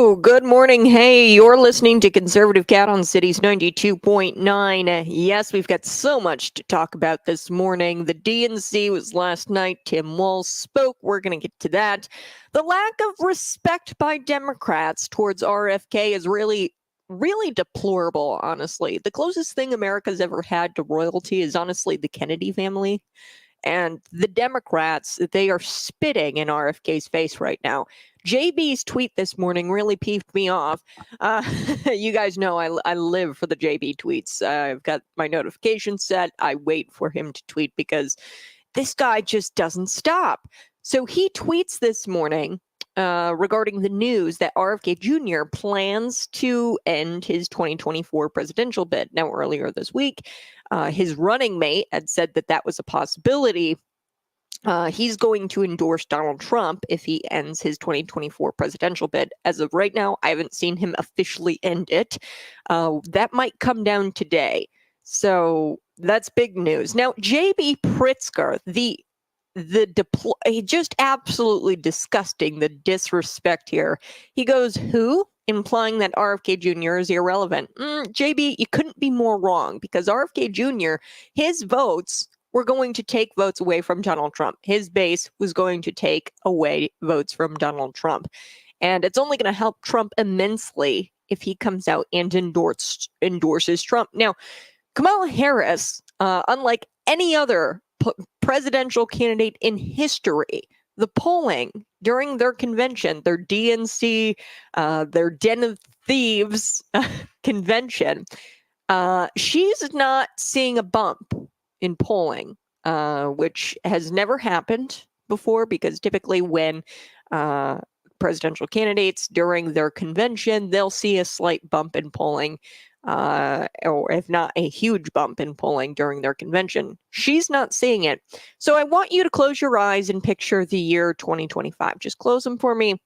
Hello, good morning. Hey, you're listening to Conservative Cat on Cities 92.9. Yes, we've got so much to talk about this morning. The DNC was last night. Tim Walz spoke. We're going to get to that. The lack of respect by Democrats towards RFK is really deplorable, honestly. The closest thing America's ever had to royalty is honestly the Kennedy family. And the Democrats, they are spitting in RFK's face right now. JB's tweet this morning really peeved me off. You guys know I live for the JB tweets. I've got my notifications set. I wait for him to tweet because this guy just doesn't stop. So he tweets this morning regarding the news that RFK Jr. plans to end his 2024 presidential bid. Now, earlier this week, his running mate had said that that was a possibility. He's going to endorse Donald Trump if he ends his 2024 presidential bid. As of right now, I haven't seen him officially end it. That might come down today. So that's big news. Now, JB Pritzker, just absolutely disgusting, the disrespect here. He goes, who? Implying that RFK Jr. is irrelevant. JB, you couldn't be more wrong, because RFK Jr., his votes were going to take votes away from Donald Trump. His base was going to take away votes from Donald Trump. And it's only going to help Trump immensely if he comes out and endorses Trump. Now, Kamala Harris, unlike any other presidential candidate in history, the polling during their convention, their DNC, their Den of Thieves convention, she's not seeing a bump in polling, which has never happened before, because typically when presidential candidates during their convention, they'll see a slight bump in polling, or if not a huge bump in polling during their convention. She's not seeing it. So I want you to close your eyes and picture the year 2025. Just close them for me.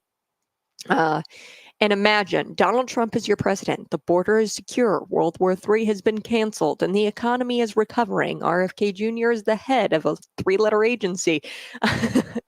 And imagine Donald Trump is your president. The border is secure. World War III has been canceled and the economy is recovering. RFK Jr. is the head of a 3-letter agency,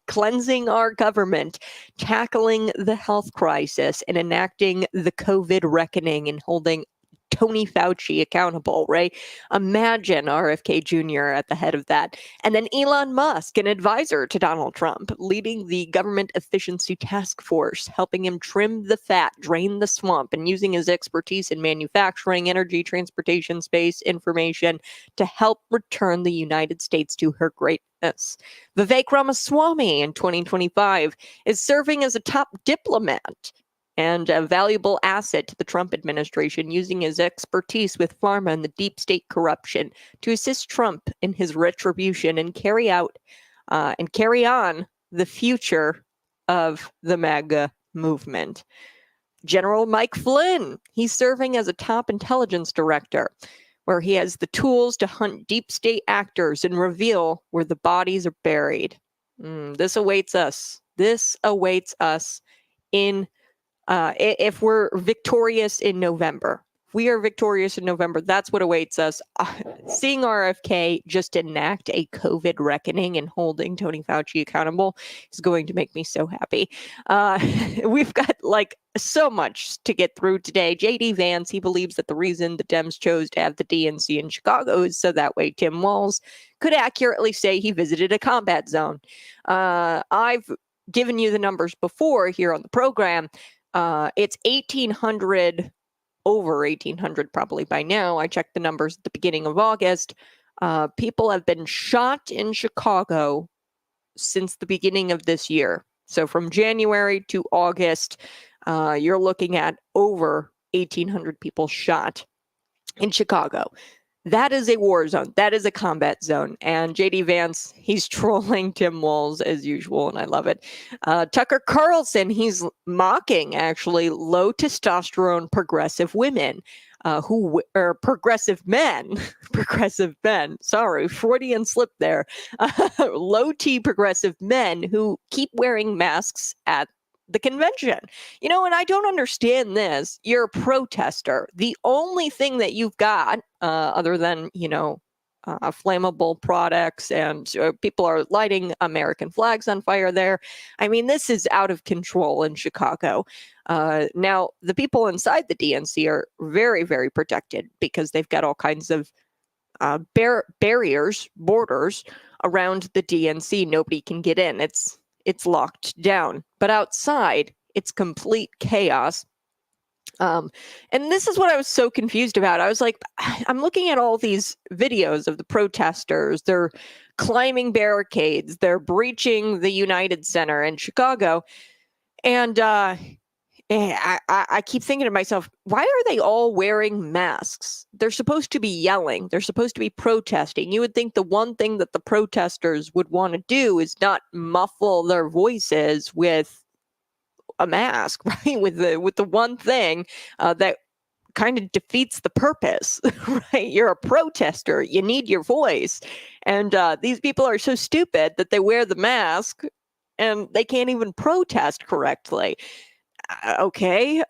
cleansing our government, tackling the health crisis, and enacting the COVID reckoning and holding Tony Fauci accountable, right? Imagine RFK Jr. at the head of that. And then Elon Musk, an advisor to Donald Trump, leading the government efficiency task force, helping him trim the fat, drain the swamp, and using his expertise in manufacturing, energy, transportation, space, information to help return the United States to her greatness. Vivek Ramaswamy in 2025 is serving as a top diplomat and a valuable asset to the Trump administration, using his expertise with pharma and the deep state corruption to assist Trump in his retribution and carry on the future of the MAGA movement. General Mike Flynn, he's serving as a top intelligence director, where he has the tools to hunt deep state actors and reveal where the bodies are buried. This awaits us. This awaits us in if we're victorious in November. If we are victorious in November, that's what awaits us. Seeing RFK just enact a COVID reckoning and holding Tony Fauci accountable is going to make me so happy. We've got so much to get through today. JD Vance, he believes that the reason the Dems chose to have the DNC in Chicago is so that way Tim Walz could accurately say he visited a combat zone. I've given you the numbers before here on the program. It's 1,800, over 1,800 probably by now. I checked the numbers at the beginning of August. People have been shot in Chicago since the beginning of this year. So from January to August, you're looking at over 1,800 people shot in Chicago. That is a war zone. That is a combat zone. And JD Vance, he's trolling Tim Walz as usual, and I love it. Tucker Carlson, he's mocking, actually, low testosterone progressive women, progressive men. Progressive men. Sorry, Freudian slip there. Low T progressive men who keep wearing masks at the convention. And I don't understand this. You're a protester. The only thing that you've got, other than, flammable products, and people are lighting American flags on fire there. I mean, this is out of control in Chicago. Now, the people inside the DNC are very, very protected because they've got all kinds of borders around the DNC. Nobody can get in. It's locked down. But outside, it's complete chaos. And this is what I was so confused about. I was like, I'm looking at all these videos of the protesters. They're climbing barricades. They're breaching the United Center in Chicago. And I keep thinking to myself, why are they all wearing masks? They're supposed to be yelling. They're supposed to be protesting. You would think the one thing that the protesters would want to do is not muffle their voices with a mask, right? With the one thing that kind of defeats the purpose, right? You're a protester. You need your voice. And these people are so stupid that they wear the mask and they can't even protest correctly. Okay,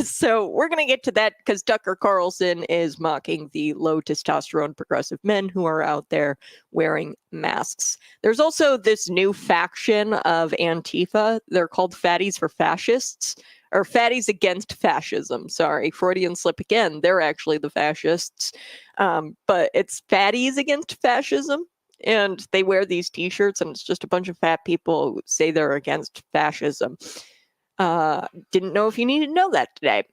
so we're going to get to that because Tucker Carlson is mocking the low testosterone progressive men who are out there wearing masks. There's also this new faction of Antifa. They're called Fatties for Fascists, or Fatties Against Fascism. Sorry, Freudian slip again. They're actually the fascists, but it's Fatties Against Fascism. And they wear these t-shirts, and it's just a bunch of fat people who say they're against fascism. Didn't know if you needed to know that today.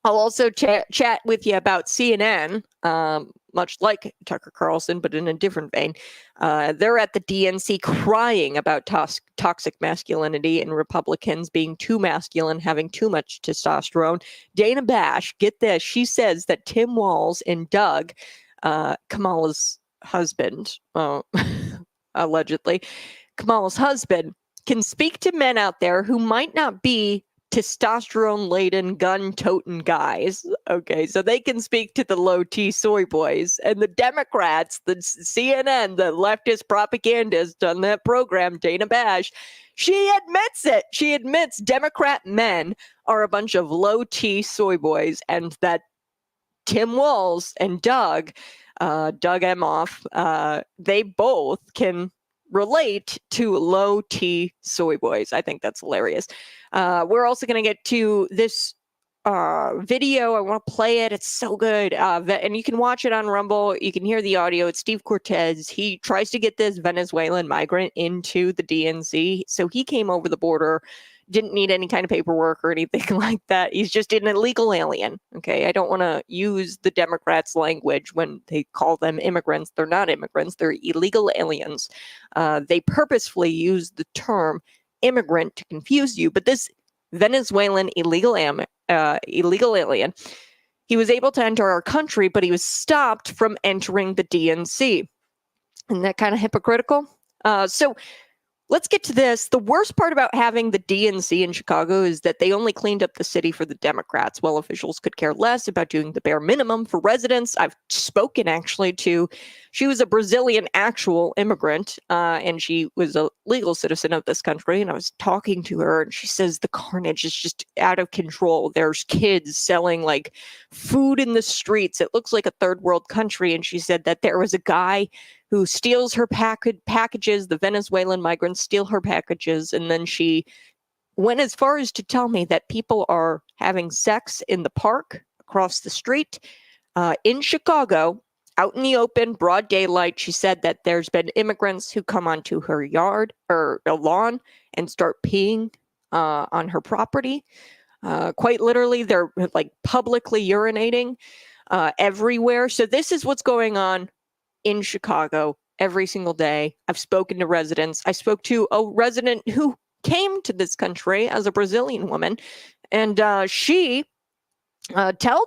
I'll also chat with you about CNN, much like Tucker Carlson, but in a different vein. They're at the DNC crying about toxic masculinity and Republicans being too masculine, having too much testosterone. Dana Bash, get this, she says that Tim Walz and Doug, Kamala's husband, allegedly, Kamala's husband, can speak to men out there who might not be testosterone-laden, gun-toting guys. Okay, so they can speak to the low-T soy boys. And the Democrats, the CNN, the leftist propagandist on that program, Dana Bash, she admits it. She admits Democrat men are a bunch of low-T soy boys, and that Tim Walz and Doug Emhoff, they both can relate to low T soy boys. I think that's hilarious. We're also going to get to this video. I want to play it. It's so good. And you can watch it on Rumble. You can hear the audio. It's Steve Cortez. He tries to get this Venezuelan migrant into the DNC. So he came over the border, didn't need any kind of paperwork or anything like that. He's just an illegal alien. Okay. I don't want to use the Democrats' language when they call them immigrants. They're not immigrants. They're illegal aliens. They purposefully use the term immigrant to confuse you. But this Venezuelan illegal alien, he was able to enter our country, but he was stopped from entering the DNC. Isn't that kind of hypocritical? So let's get to this. The worst part about having the DNC in Chicago is that they only cleaned up the city for the Democrats, while officials could care less about doing the bare minimum for residents. I've spoken actually to, she was a Brazilian actual immigrant, and she was a legal citizen of this country. And I was talking to her, and she says the carnage is just out of control. There's kids selling like food in the streets. It looks like a third world country. And she said that there was a guy who steals her packages. The Venezuelan migrants steal her packages. And then she went as far as to tell me that people are having sex in the park across the street in Chicago, out in the open, broad daylight. She said that there's been immigrants who come onto her yard or a lawn and start peeing on her property. Quite literally, they're like publicly urinating everywhere. So this is what's going on in Chicago every single day. I've spoken to residents. I spoke to a resident who came to this country as a Brazilian woman, and she told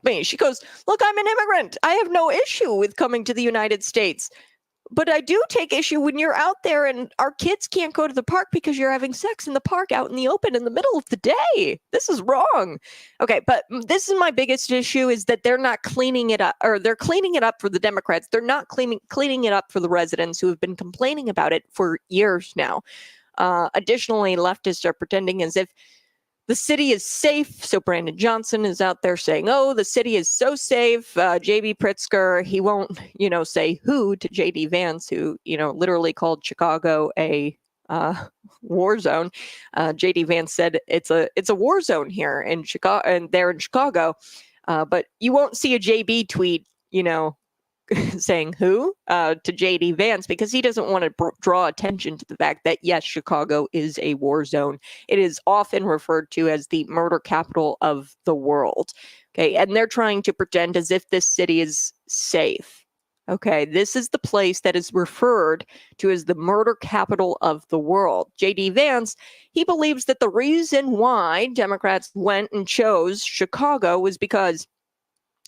me, she goes, "Look, I'm an immigrant. I have no issue with coming to the United States. But I do take issue when you're out there and our kids can't go to the park because you're having sex in the park out in the open in the middle of the day. This is wrong." Okay, but this is my biggest issue, is that they're not cleaning it up, or they're cleaning it up for the Democrats. They're not cleaning it up for the residents who have been complaining about it for years now. Additionally, leftists are pretending as if the city is safe. So Brandon Johnson is out there saying, oh, the city is so safe. JB Pritzker, he won't, say who to JD Vance, who, literally called Chicago a war zone. JD Vance said it's a war zone here in Chicago, and there in Chicago. But you won't see a JB tweet, saying who to JD Vance, because he doesn't want to draw attention to the fact that, yes, Chicago is a war zone. It is often referred to as the murder capital of the world. Okay. And they're trying to pretend as if this city is safe. Okay. This is the place that is referred to as the murder capital of the world. JD Vance, he believes that the reason why Democrats went and chose Chicago was because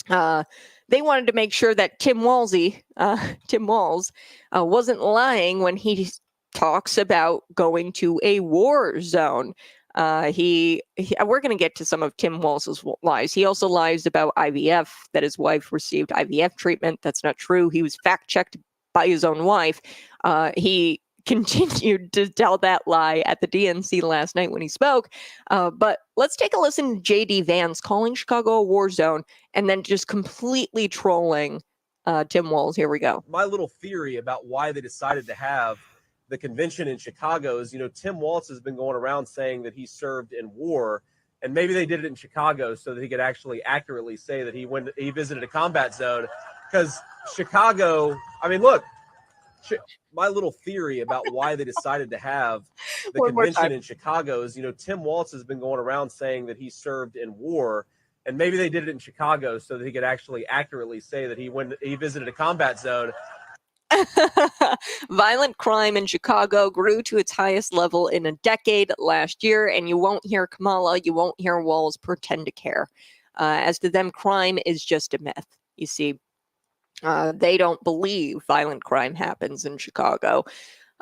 they wanted to make sure that Tim Walz wasn't lying when he talks about going to a war zone. We're going to get to some of Tim Walz's lies. He also lies about IVF, that his wife received IVF treatment. That's not true. He was fact-checked by his own wife. He continued to tell that lie at the DNC last night when he spoke. But let's take a listen to JD Vance calling Chicago a war zone and then just completely trolling Tim Walz. Here we go. My little theory about why they decided to have the convention in Chicago is, Tim Walz has been going around saying that he served in war, and maybe they did it in Chicago so that he could actually accurately say that he visited a combat zone. Because Chicago, look, my little theory about why they decided to have the convention in Chicago is, Tim Walz has been going around saying that he served in war, and maybe they did it in Chicago so that he could actually accurately say that he visited a combat zone. Violent crime in Chicago grew to its highest level in a decade last year, and you won't hear Kamala, you won't hear Walz pretend to care. As to them, crime is just a myth. You see, they don't believe violent crime happens in Chicago.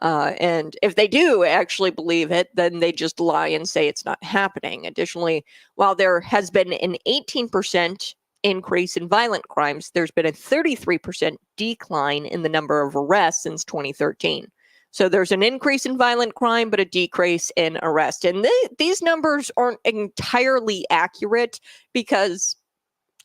And if they do actually believe it, then they just lie and say it's not happening. Additionally, while there has been an 18% increase in violent crimes, there's been a 33% decline in the number of arrests since 2013. So there's an increase in violent crime, but a decrease in arrest. And these numbers aren't entirely accurate because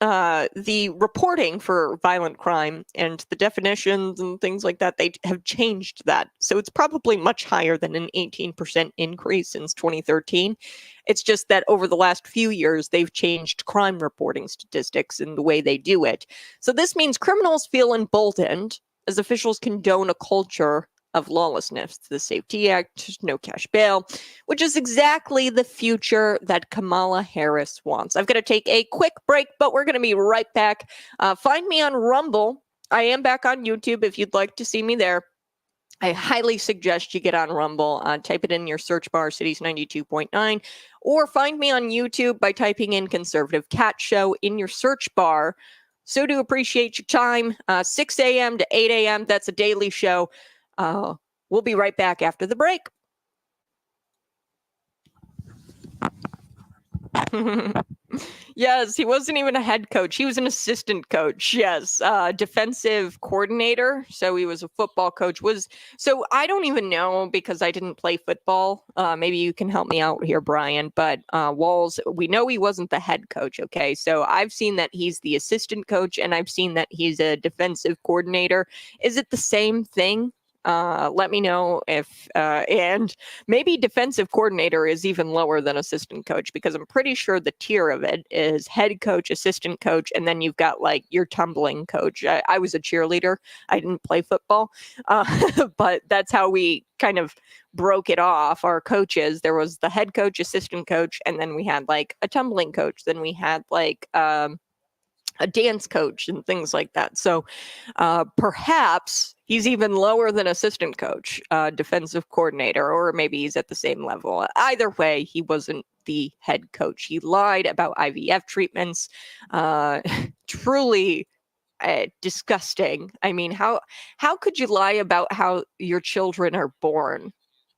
the reporting for violent crime and the definitions and things like that, they have changed that. So it's probably much higher than an 18% increase since 2013. It's just that over the last few years, they've changed crime reporting statistics and the way they do it. So this means criminals feel emboldened as officials condone a culture of lawlessness. The Safety Act, no cash bail, which is exactly the future that Kamala Harris wants. I've got to take a quick break, but we're going to be right back. Find me on Rumble. I am back on YouTube if you'd like to see me there. I highly suggest you get on Rumble. Type it in your search bar, Cities 92.9, or find me on YouTube by typing in Conservative Cat Show in your search bar. So do appreciate your time. 6 a.m. to 8 a.m. That's a daily show. We'll be right back after the break. Yes, he wasn't even a head coach. He was an assistant coach. Yes, defensive coordinator. So he was a football coach. So I don't even know because I didn't play football. Maybe you can help me out here, Brian. But Walz, we know he wasn't the head coach. Okay, so I've seen that he's the assistant coach, and I've seen that he's a defensive coordinator. Is it the same thing? Let me know if, and maybe defensive coordinator is even lower than assistant coach, because I'm pretty sure the tier of it is head coach, assistant coach, and then you've got like your tumbling coach. I was a cheerleader. I didn't play football, but that's how we kind of broke it off. Our coaches, there was the head coach, assistant coach, and then we had like a tumbling coach. Then we had like, a dance coach and things like that. So perhaps he's even lower than assistant coach, defensive coordinator, or maybe he's at the same level. Either way, he wasn't the head coach. He lied about IVF treatments. Truly disgusting. I mean, how could you lie about how your children are born?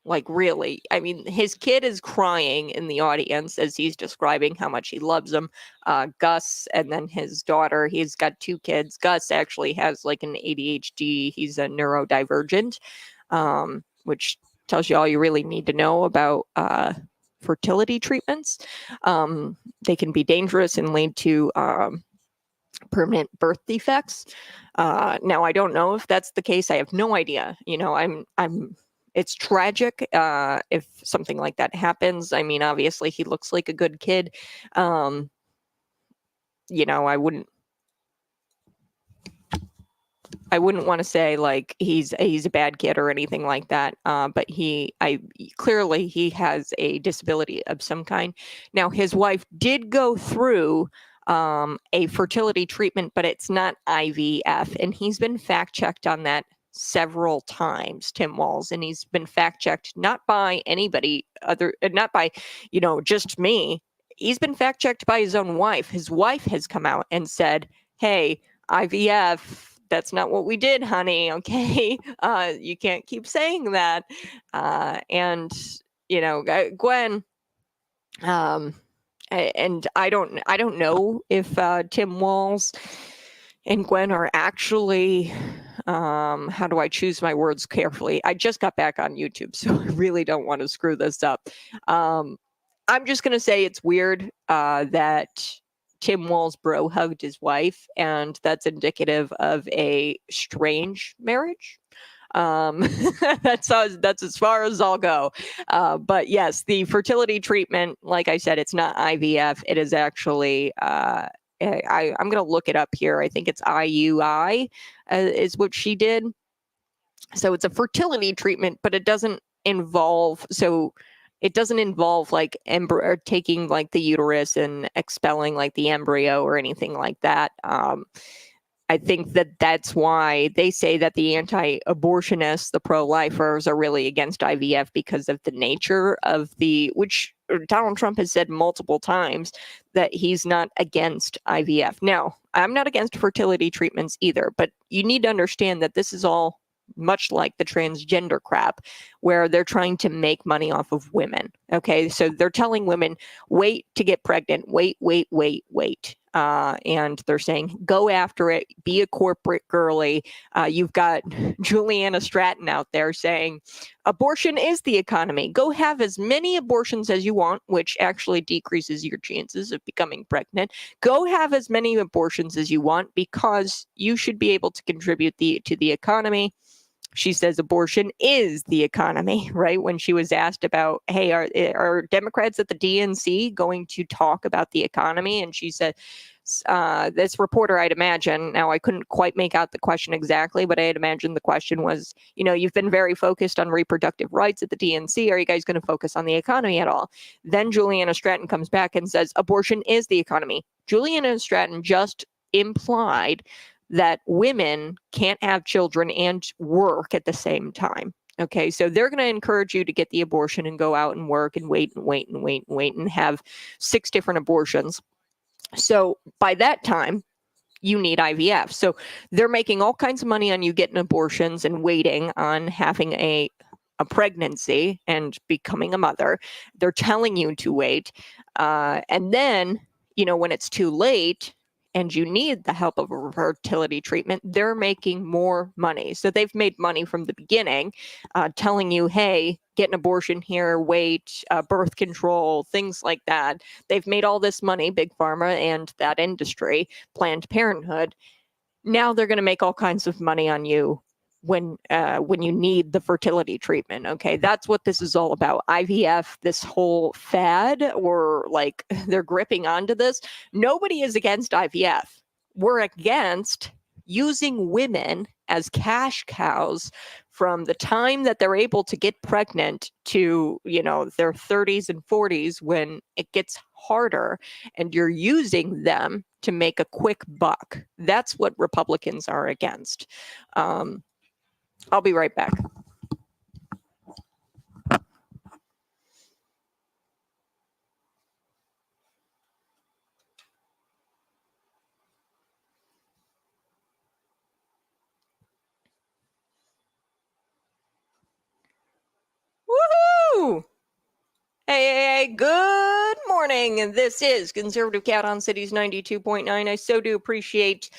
Like, really? I mean, his kid is crying in the audience as he's describing how much he loves him. Gus, and then his daughter. He's got two kids. Gus actually has like an ADHD. He's a neurodivergent, which tells you all you really need to know about fertility treatments. They can be dangerous and lead to permanent birth defects. Now, I don't know if that's the case. I have no idea. It's tragic if something like that happens. I mean, obviously, he looks like a good kid. I wouldn't want to say like he's a bad kid or anything like that. But clearly he has a disability of some kind. Now, his wife did go through a fertility treatment, but it's not IVF, and he's been fact checked on that several times, Tim Walz, and he's been fact checked not by anybody other, not by just me. He's been fact checked by his own wife. His wife has come out and said, "Hey, IVF. That's not what we did, honey. Okay, you can't keep saying that." And Gwen. And I don't know if Tim Walz and Gwen are actually. How do I choose my words carefully? I just got back on YouTube, so I really don't want to screw this up. I'm just gonna say it's weird that Tim Walz bro hugged his wife, and that's indicative of a strange marriage. That's as far as I'll go. But yes, the fertility treatment, like I said, it's not IVF. It is actually, I'm going to look it up here. I think it's IUI is what she did. So it's a fertility treatment, but it doesn't involve, like or taking like the uterus and expelling like the embryo or anything like that. I think that's why they say that the anti-abortionists, the pro-lifers, are really against IVF because of the nature of which Donald Trump has said multiple times that he's not against IVF. Now, I'm not against fertility treatments either, but you need to understand that this is all much like the transgender crap, where they're trying to make money off of women. Okay, so they're telling women, wait to get pregnant, wait. And they're saying, go after it, be a corporate girly. You've got Juliana Stratton out there saying, abortion is the economy. Go have as many abortions as you want, which actually decreases your chances of becoming pregnant. Go have as many abortions as you want because you should be able to contribute to the economy. She says abortion is the economy, right? When she was asked about, hey, are Democrats at the DNC going to talk about the economy? And she said, this reporter, I'd imagine, now I couldn't quite make out the question exactly, but I'd imagine the question was, you've been very focused on reproductive rights at the DNC. Are you guys going to focus on the economy at all? Then Juliana Stratton comes back and says, abortion is the economy. Juliana Stratton just implied that women can't have children and work at the same time. Okay, so they're going to encourage you to get the abortion and go out and work and wait and have 6 different abortions. So by that time, you need IVF. So they're making all kinds of money on you getting abortions and waiting on having a pregnancy and becoming a mother. They're telling you to wait. And then, when it's too late, and you need the help of a fertility treatment, they're making more money. So they've made money from the beginning, telling you, hey, get an abortion here, wait, birth control, things like that. They've made all this money, Big Pharma and that industry, Planned Parenthood. Now they're going to make all kinds of money on you when you need the fertility treatment. Okay, that's what this is all about. IVF, this whole fad, or like they're gripping onto this. Nobody is against IVF. We're against using women as cash cows from the time that they're able to get pregnant to, their 30s and 40s, when it gets harder and you're using them to make a quick buck. That's what Republicans are against. I'll be right back. Woohoo! Hey, good morning. This is Conservative Cat on Cities 92.9. I so do appreciate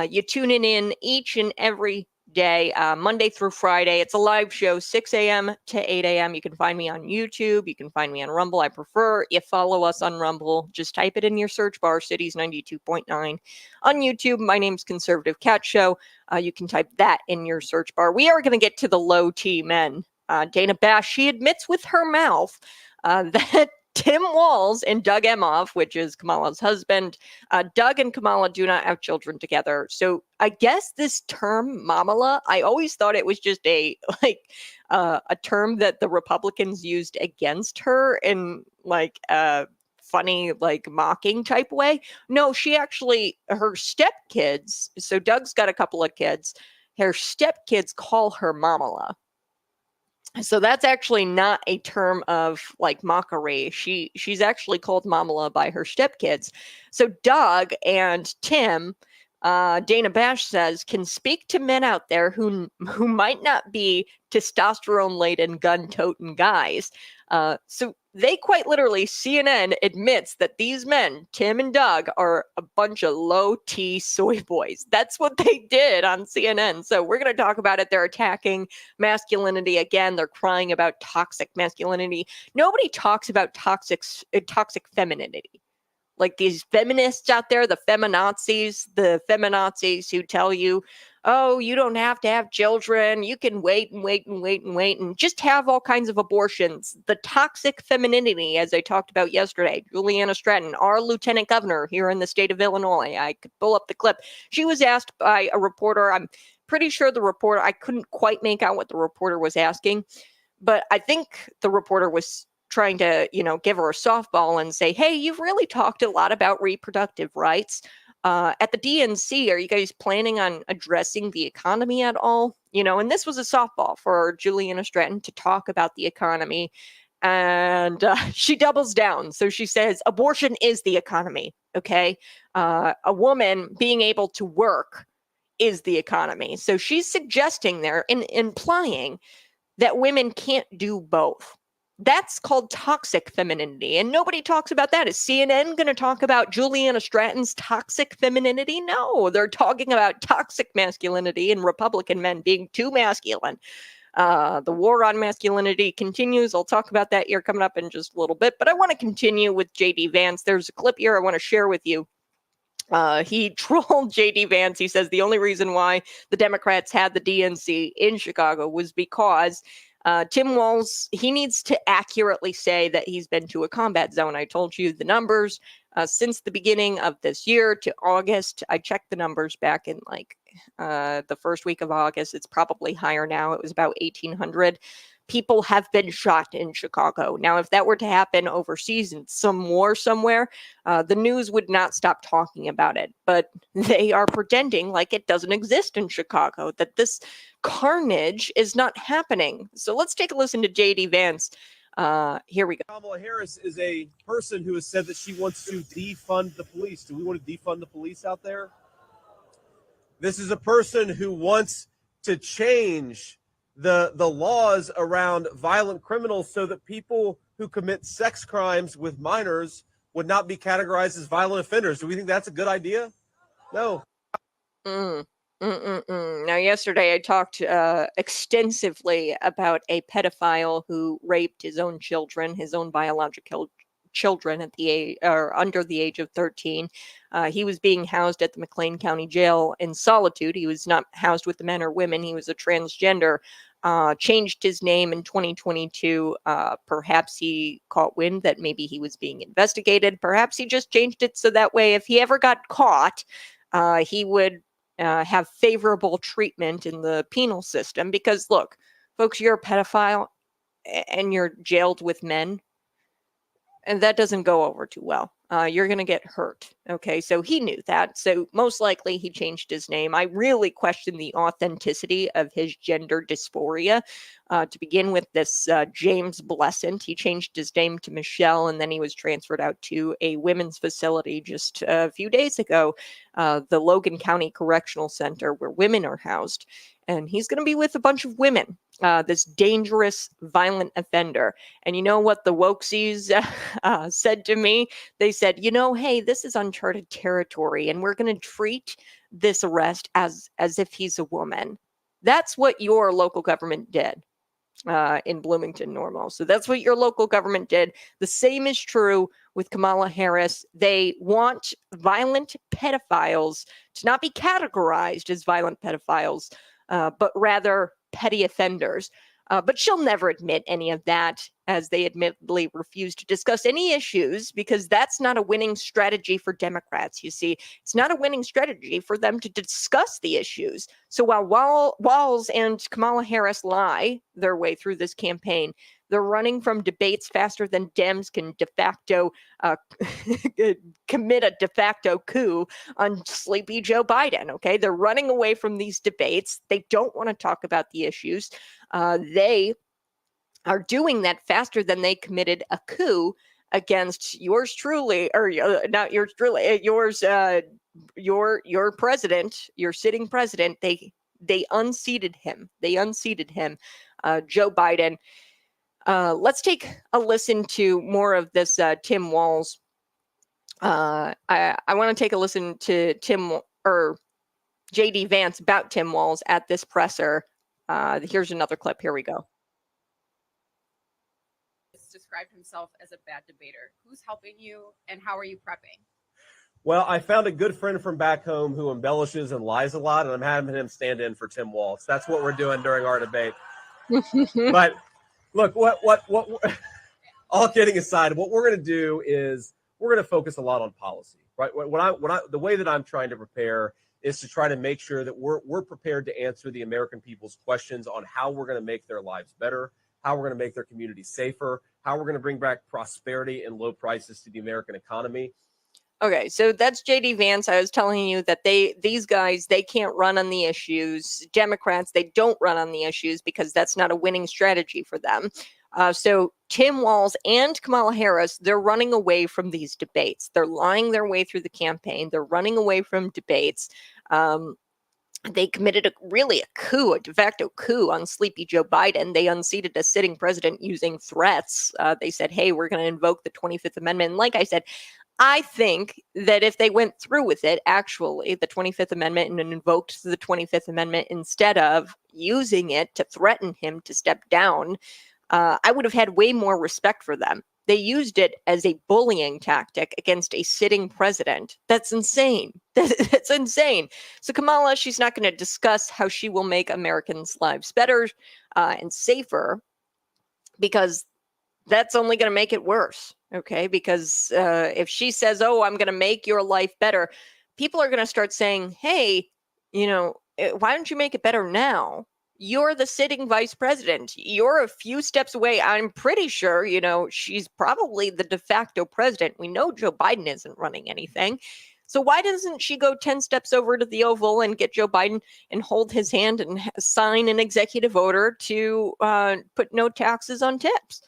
you tuning in each and every day, Monday through Friday. It's a live show, 6 a.m. to 8 a.m. You can find me on YouTube. You can find me on Rumble. I prefer you follow us on Rumble. Just type it in your search bar, Cities 92.9. On YouTube, my name's Conservative Cat Show. You can type that in your search bar. We are going to get to the low T men. Dana Bash, she admits with her mouth that Tim Walz and Doug Emhoff, which is Kamala's husband, Doug and Kamala do not have children together. So I guess this term "mamala," I always thought it was just a term that the Republicans used against her in like a funny, like mocking type way. No, she actually, her stepkids. So Doug's got a couple of kids. Her stepkids call her mamala. So that's actually not a term of like mockery. She's actually called Mamala by her stepkids. So Doug and Tim, Dana Bash says, can speak to men out there who might not be testosterone laden gun toting guys. So they quite literally, CNN admits that these men, Tim and Doug, are a bunch of low T soy boys. That's what they did on CNN. So we're going to talk about it. They're attacking masculinity again. They're crying about toxic masculinity. Nobody talks about toxic femininity. Like these feminists out there, the feminazis who tell you, oh, you don't have to have children. You can wait and just have all kinds of abortions. The toxic femininity, as I talked about yesterday, Juliana Stratton, our lieutenant governor here in the state of Illinois. I could pull up the clip. She was asked by a reporter. I'm pretty sure the reporter, I couldn't quite make out what the reporter was asking, but I think the reporter was trying to, give her a softball and say, hey, you've really talked a lot about reproductive rights. At the DNC, are you guys planning on addressing the economy at all? And this was a softball for Juliana Stratton to talk about the economy. And she doubles down. So she says, abortion is the economy. Okay. A woman being able to work is the economy. So she's suggesting there and implying that women can't do both. That's called toxic femininity. And nobody talks about that. Is CNN going to talk about Juliana Stratton's toxic femininity? No, they're talking about toxic masculinity and Republican men being too masculine. The war on masculinity continues. I'll talk about that here coming up in just a little bit. But I want to continue with JD Vance. There's a clip here I want to share with you. He trolled JD Vance. He says the only reason why the Democrats had the DNC in Chicago was because Tim Walz, he needs to accurately say that he's been to a combat zone. I told you the numbers since the beginning of this year to August. I checked the numbers back in the first week of August. It's probably higher now. It was about 1,800 people have been shot in Chicago. Now, if that were to happen overseas in some war somewhere, the news would not stop talking about it. But they are pretending like it doesn't exist in Chicago, that this carnage is not happening. So let's take a listen to JD Vance. Here we go. Kamala Harris is a person who has said that she wants to defund the police. Do we want to defund the police out there? This is a person who wants to change the laws around violent criminals so that people who commit sex crimes with minors would not be categorized as violent offenders. Do we think that's a good idea? No. Now, yesterday I talked extensively about a pedophile who raped his own children, his own biological children at the age or under the age of 13. He was being housed at the McLean County Jail in solitude. He was not housed with the men or women. He was a transgender. Changed his name in 2022. Perhaps he caught wind that maybe he was being investigated. Perhaps he just changed it so that way if he ever got caught, he would have favorable treatment in the penal system. Because look, folks, you're a pedophile and you're jailed with men, and that doesn't go over too well. You're going to get hurt. Okay, so he knew that. So most likely he changed his name. I really question the authenticity of his gender dysphoria. To begin with, this James Blessant, he changed his name to Michelle, and then he was transferred out to a women's facility just a few days ago, the Logan County Correctional Center, where women are housed. And he's going to be with a bunch of women, this dangerous, violent offender. And you know what the wokesies said to me? They said, hey, this is uncharted territory, and we're going to treat this arrest as if he's a woman. That's what your local government did in Bloomington, Normal. So that's what your local government did. The same is true with Kamala Harris. They want violent pedophiles to not be categorized as violent pedophiles, but rather petty offenders. But she'll never admit any of that, as they admittedly refuse to discuss any issues, because that's not a winning strategy for Democrats. You see, it's not a winning strategy for them to discuss the issues. So while Walz and Kamala Harris lie their way through this campaign, they're running from debates faster than Dems can de facto commit a de facto coup on sleepy Joe Biden. Okay, they're running away from these debates. They don't want to talk about the issues. They are doing that faster than they committed a coup against yours truly, or not yours truly, your president, your sitting president. They unseated him. Joe Biden. Let's take a listen to more of this Tim Walz. I want to take a listen to JD Vance about Tim Walz at this presser. Here's another clip. Here we go. Described himself as a bad debater. Who's helping you, and how are you prepping? Well, I found a good friend from back home who embellishes and lies a lot, and I'm having him stand in for Tim Walz. That's what we're doing during our debate. But look, what all kidding aside, what we're going to do is we're going to focus a lot on policy, right? The way that I'm trying to prepare is to try to make sure that we're prepared to answer the American people's questions on how we're going to make their lives better, how we're going to make their communities safer, how we're going to bring back prosperity and low prices to the American economy. Okay, so that's JD Vance. I was telling you that these guys, they can't run on the issues. Democrats, they don't run on the issues because that's not a winning strategy for them. So Tim Walz and Kamala Harris, they're running away from these debates. They're lying their way through the campaign. They're running away from debates. They committed a de facto coup on sleepy Joe Biden. They unseated a sitting president using threats. They said, hey, we're going to invoke the 25th Amendment. And like I said, I think that if they went through with it, actually, the 25th Amendment, and invoked the 25th Amendment instead of using it to threaten him to step down, I would have had way more respect for them. They used it as a bullying tactic against a sitting president. That's insane. That's insane. So Kamala, she's not going to discuss how she will make Americans' lives better and safer, because that's only going to make it worse. Okay, because if she says, oh, I'm going to make your life better, people are going to start saying, hey, why don't you make it better now? You're the sitting vice president. You're a few steps away. I'm pretty sure, she's probably the de facto president. We know Joe Biden isn't running anything. So why doesn't she go 10 steps over to the Oval and get Joe Biden and hold his hand and sign an executive order to put no taxes on tips?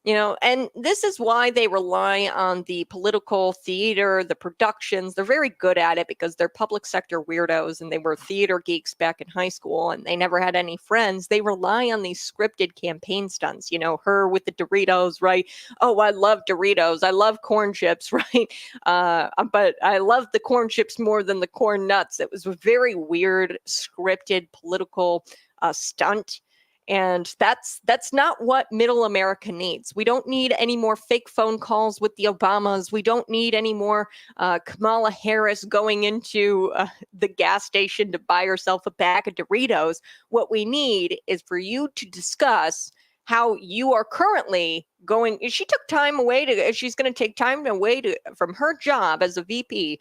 And this is why they rely on the political theater, the productions. They're very good at it because they're public sector weirdos, and they were theater geeks back in high school, and they never had any friends. They rely on these scripted campaign stunts, her with the Doritos, right? Oh, I love Doritos. I love corn chips, right? But I love the corn chips more than the corn nuts. It was a very weird, scripted political stunt. And that's not what middle America needs. We don't need any more fake phone calls with the Obamas. We don't need any more Kamala Harris going into the gas station to buy herself a bag of Doritos. What we need is for you to discuss how you are currently going. She took time away she's going to take time away from her job as a VP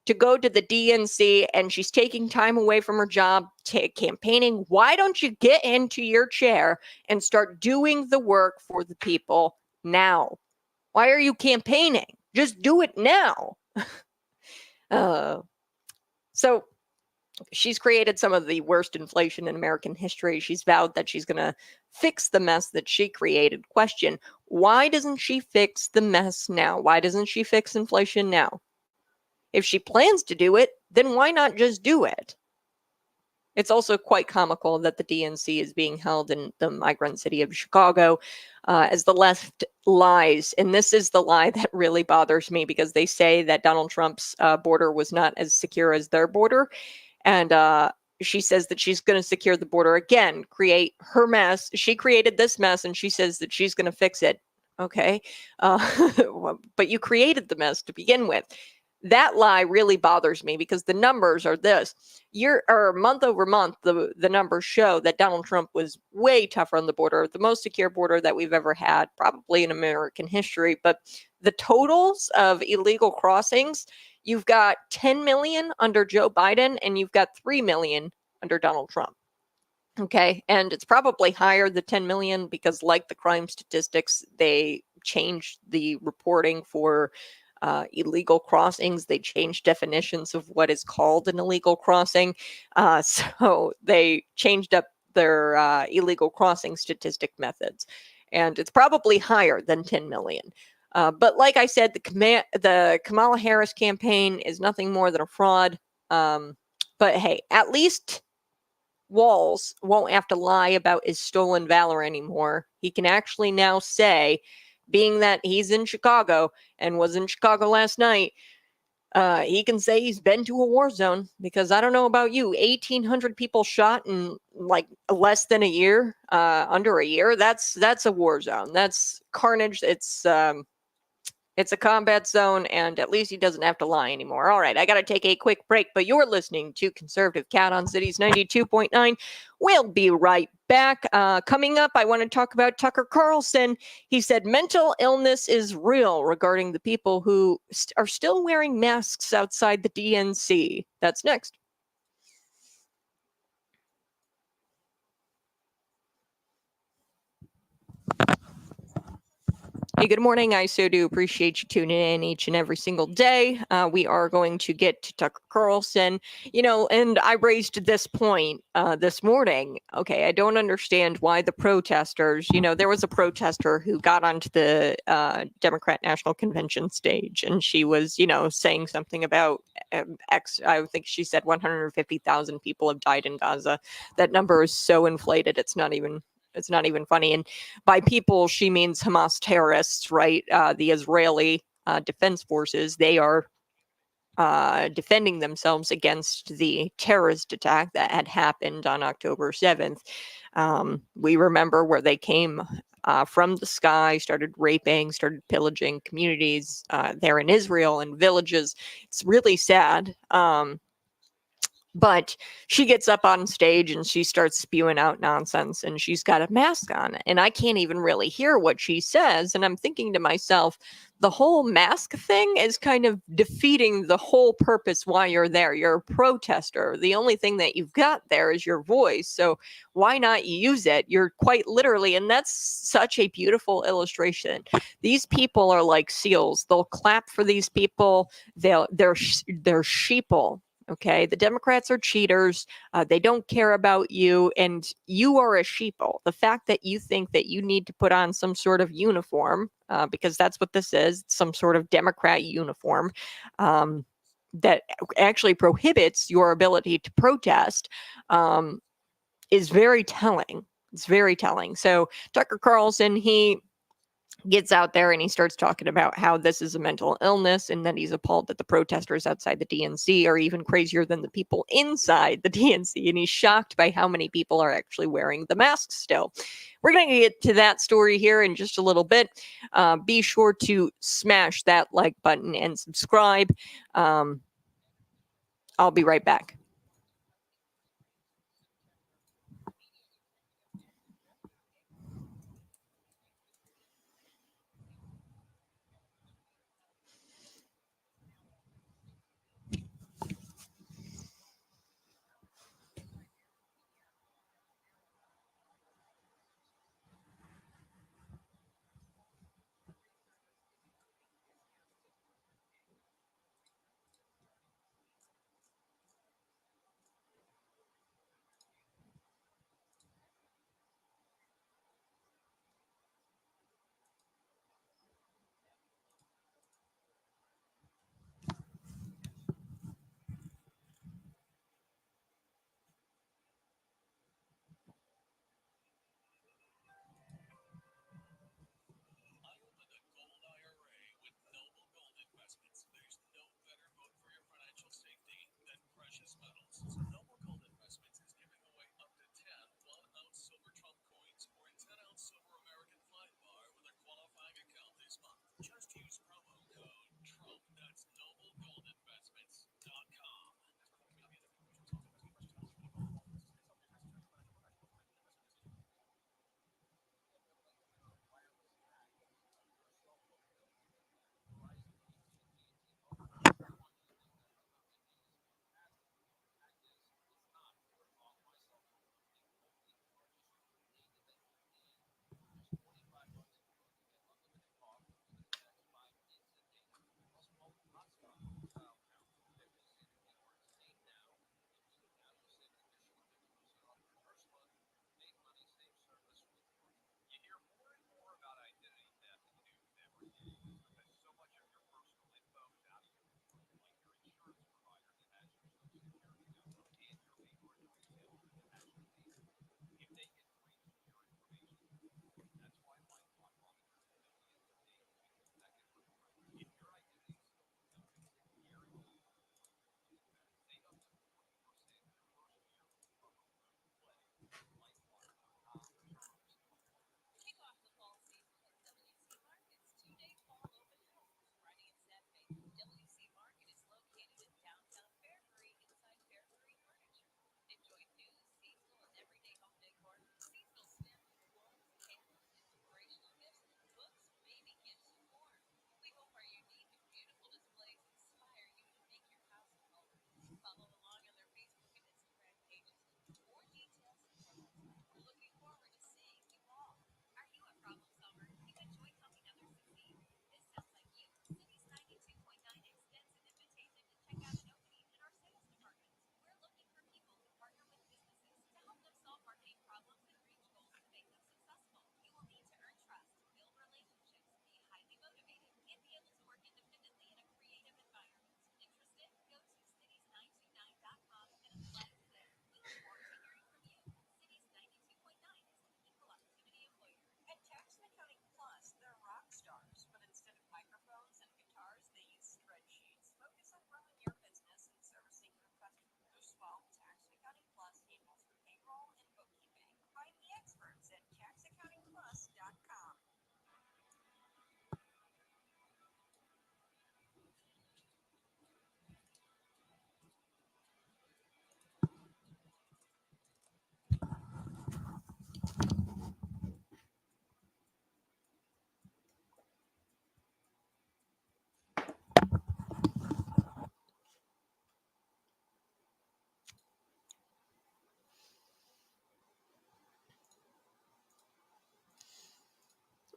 to go to the DNC, and she's taking time away from her job campaigning. Why don't you get into your chair and start doing the work for the people now? Why are you campaigning? Just do it now. So she's created some of the worst inflation in American history. She's vowed that she's going to fix the mess that she created. Question, why doesn't she fix the mess now? Why doesn't she fix inflation now? If she plans to do it, then why not just do it? It's also quite comical that the DNC is being held in the migrant city of Chicago as the left lies. And this is the lie that really bothers me, because they say that Donald Trump's border was not as secure as their border. And she says that she's going to secure the border again, create her mess. She created this mess, and she says that she's going to fix it. Okay. But you created the mess to begin with. That lie really bothers me because the numbers are this year or month over month. The numbers show that Donald Trump was way tougher on the border, the most secure border that we've ever had, probably in American history. But the totals of illegal crossings, you've got 10 million under Joe Biden, and you've got 3 million under Donald Trump. Okay. And it's probably higher than 10 million because, like the crime statistics, they changed the reporting for illegal crossings. They changed definitions of what is called an illegal crossing. So they changed up their illegal crossing statistic methods. And it's probably higher than 10 million. But like I said, the Kamala Harris campaign is nothing more than a fraud. But hey, at least Walz won't have to lie about his stolen valor anymore. He can actually now say, being that he's in Chicago and was in Chicago last night, he can say he's been to a war zone. Because I don't know about you, 1,800 people shot in like less than a year, under a year. That's a war zone. That's carnage. It's a combat zone, and at least he doesn't have to lie anymore. All right, I got to take a quick break, but you're listening to Conservative Cat on Cities 92.9. We'll be right back. Coming up, I want to talk about Tucker Carlson. He said mental illness is real regarding the people who are still wearing masks outside the DNC. That's next. Hey, good morning. I so do appreciate you tuning in each and every single day. We are going to get to Tucker Carlson, and I raised this point this morning. Okay, I don't understand why the protesters, there was a protester who got onto the Democrat National Convention stage, and she was, saying something about I think she said 150,000 people have died in Gaza. That number is so inflated, it's not even funny. And by people, she means Hamas terrorists, right? The Israeli Defense Forces, they are defending themselves against the terrorist attack that had happened on October 7th. We remember where they came from the sky, started raping, started pillaging communities there in Israel and villages. It's really sad. But she gets up on stage and she starts spewing out nonsense, and she's got a mask on, and I can't even really hear what she says. And I'm thinking to myself, the whole mask thing is kind of defeating the whole purpose why you're there. You're a protester. The only thing that you've got there is your voice. So why not use it? You're quite literally, and that's such a beautiful illustration. These people are like seals. They'll clap for these people. They're sheeple. Okay, the Democrats are cheaters. They don't care about you, and you are a sheeple. The fact that you think that you need to put on some sort of uniform, because that's what this is, some sort of Democrat uniform, that actually prohibits your ability to protest, is very telling. It's very telling. So Tucker Carlson, he gets out there and he starts talking about how this is a mental illness, and then he's appalled that the protesters outside the DNC are even crazier than the people inside the DNC, and he's shocked by how many people are actually wearing the masks still. We're going to get to that story here in just a little bit. Be sure to smash that like button and subscribe. I'll be right back.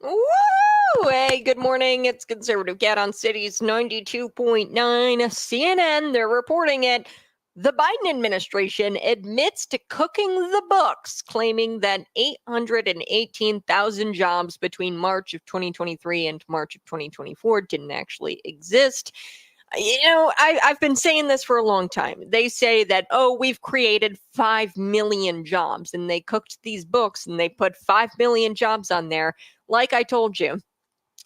Woo! Hey, good morning. It's Conservative Cat on Cities 92.9 CNN. They're reporting it. The Biden administration admits to cooking the books, claiming that 818,000 jobs between March of 2023 and March of 2024 didn't actually exist. I've been saying this for a long time. They say that, we've created 5 million jobs, and they cooked these books and they put 5 million jobs on there. Like I told you,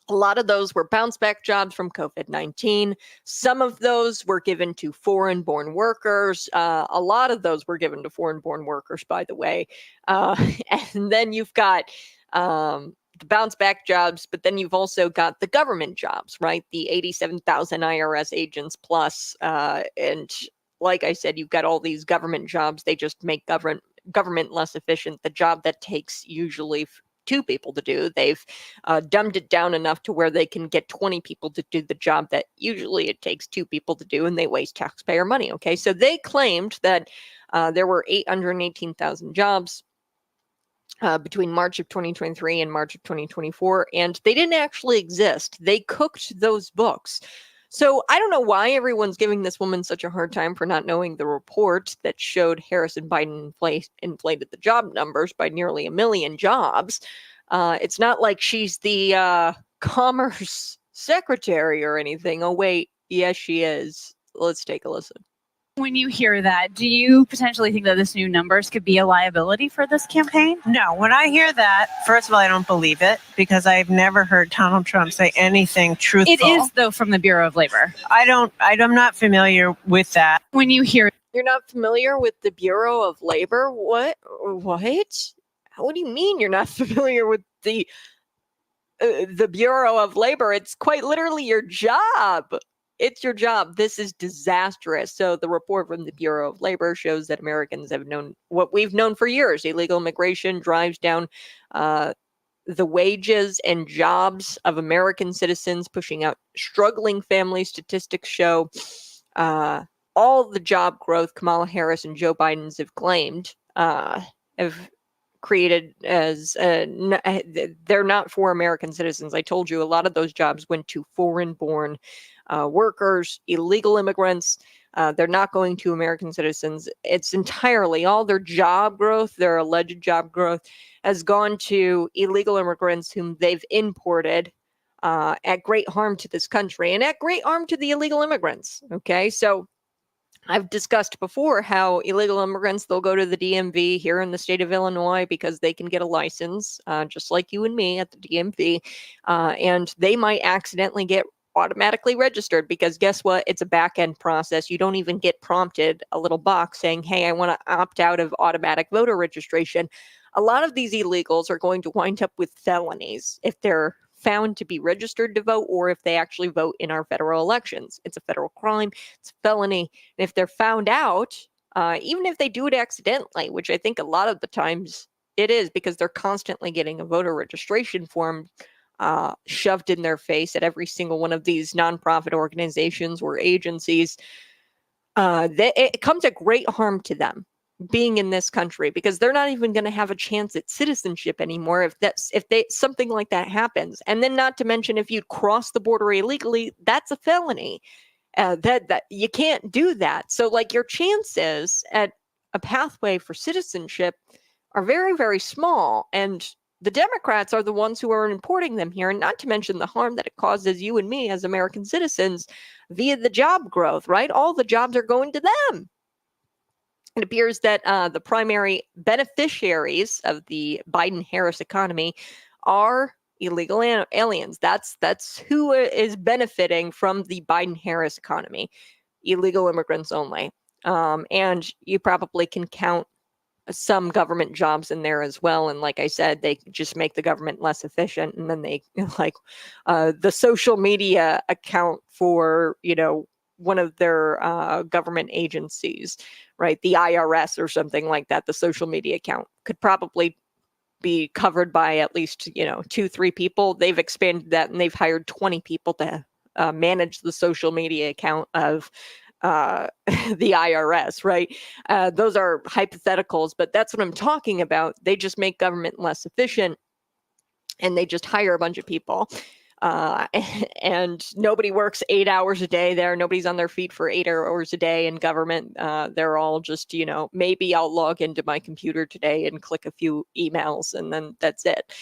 a lot of those were bounce back jobs from COVID-19. Some of those were given to foreign born workers. A lot of those were given to foreign born workers, by the way. And then you've got the bounce back jobs, but then you've also got the government jobs, right? The 87,000 IRS agents plus. And like I said, you've got all these government jobs. They just make government less efficient. The job that takes usually 2 people to do, they've dumbed it down enough to where they can get 20 people to do the job that usually it takes 2 people to do, and they waste taxpayer money. Okay, so they claimed that there were 818,000 jobs between March of 2023 and March of 2024, and they didn't actually exist. They cooked those books. So I don't know why everyone's giving this woman such a hard time for not knowing the report that showed Harris and Biden inflated the job numbers by nearly 1 million jobs. It's not like she's the Commerce Secretary or anything. Oh, wait. Yes, she is. Let's take a listen. When you hear that, do you potentially think that this new numbers could be a liability for this campaign? No, when I hear that, first of all, I don't believe it because I've never heard Donald Trump say anything truthful. It is, though, from the Bureau of Labor. I'm not familiar with that. When you hear... You're not familiar with the Bureau of Labor? What? What do you mean you're not familiar with the Bureau of Labor? It's quite literally your job. It's your job. This is disastrous. So the report from the Bureau of Labor shows that Americans have known what we've known for years. Illegal immigration drives down the wages and jobs of American citizens, pushing out struggling families. Statistics show all the job growth Kamala Harris and Joe Biden have claimed have created as they're not for American citizens. I told you a lot of those jobs went to foreign-born workers, illegal immigrants. They're not going to American citizens. It's entirely all their job growth, their alleged job growth, has gone to illegal immigrants whom they've imported at great harm to this country and at great harm to the illegal immigrants. Okay, so I've discussed before how illegal immigrants, they'll go to the DMV here in the state of Illinois because they can get a license, just like you and me at the DMV, and they might accidentally get automatically registered because guess what? It's a back-end process. You don't even get prompted a little box saying, hey, I want to opt out of automatic voter registration. A lot of these illegals are going to wind up with felonies if they're found to be registered to vote or if they actually vote in our federal elections. It's a federal crime. It's a felony. And if they're found out, even if they do it accidentally, which I think a lot of the times it is because they're constantly getting a voter registration form shoved in their face at every single one of these nonprofit organizations or agencies, it comes at great harm to them being in this country because they're not even going to have a chance at citizenship anymore if something like that happens. And then not to mention if you cross the border illegally, that's a felony. That you can't do that. So like your chances at a pathway for citizenship are very, very small. And the Democrats are the ones who are importing them here, and not to mention the harm that it causes you and me as American citizens via the job growth, right? All the jobs are going to them. It appears that the primary beneficiaries of the Biden-Harris economy are illegal aliens. That's who is benefiting from the Biden-Harris economy. Illegal immigrants only. And you probably can count some government jobs in there as well. And like I said, they just make the government less efficient. And then they like the social media account for, one of their government agencies, right? The IRS or something like that. The social media account could probably be covered by at least, 2-3 people. They've expanded that and they've hired 20 people to manage the social media account of the IRS, right? Those are hypotheticals, but that's what I'm talking about. They just make government less efficient and they just hire a bunch of people. And nobody works 8 hours a day there. Nobody's on their feet for 8 hours a day in government. They're all just, maybe I'll log into my computer today and click a few emails and then that's it.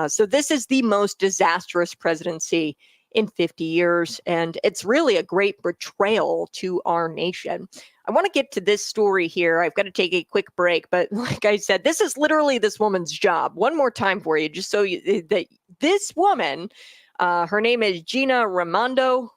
So this is the most disastrous presidency in 50 years. And it's really a great betrayal to our nation. I want to get to this story here. I've got to take a quick break. But like I said, this is literally this woman's job. One more time for you, just so that this woman, her name is Gina Raimondo.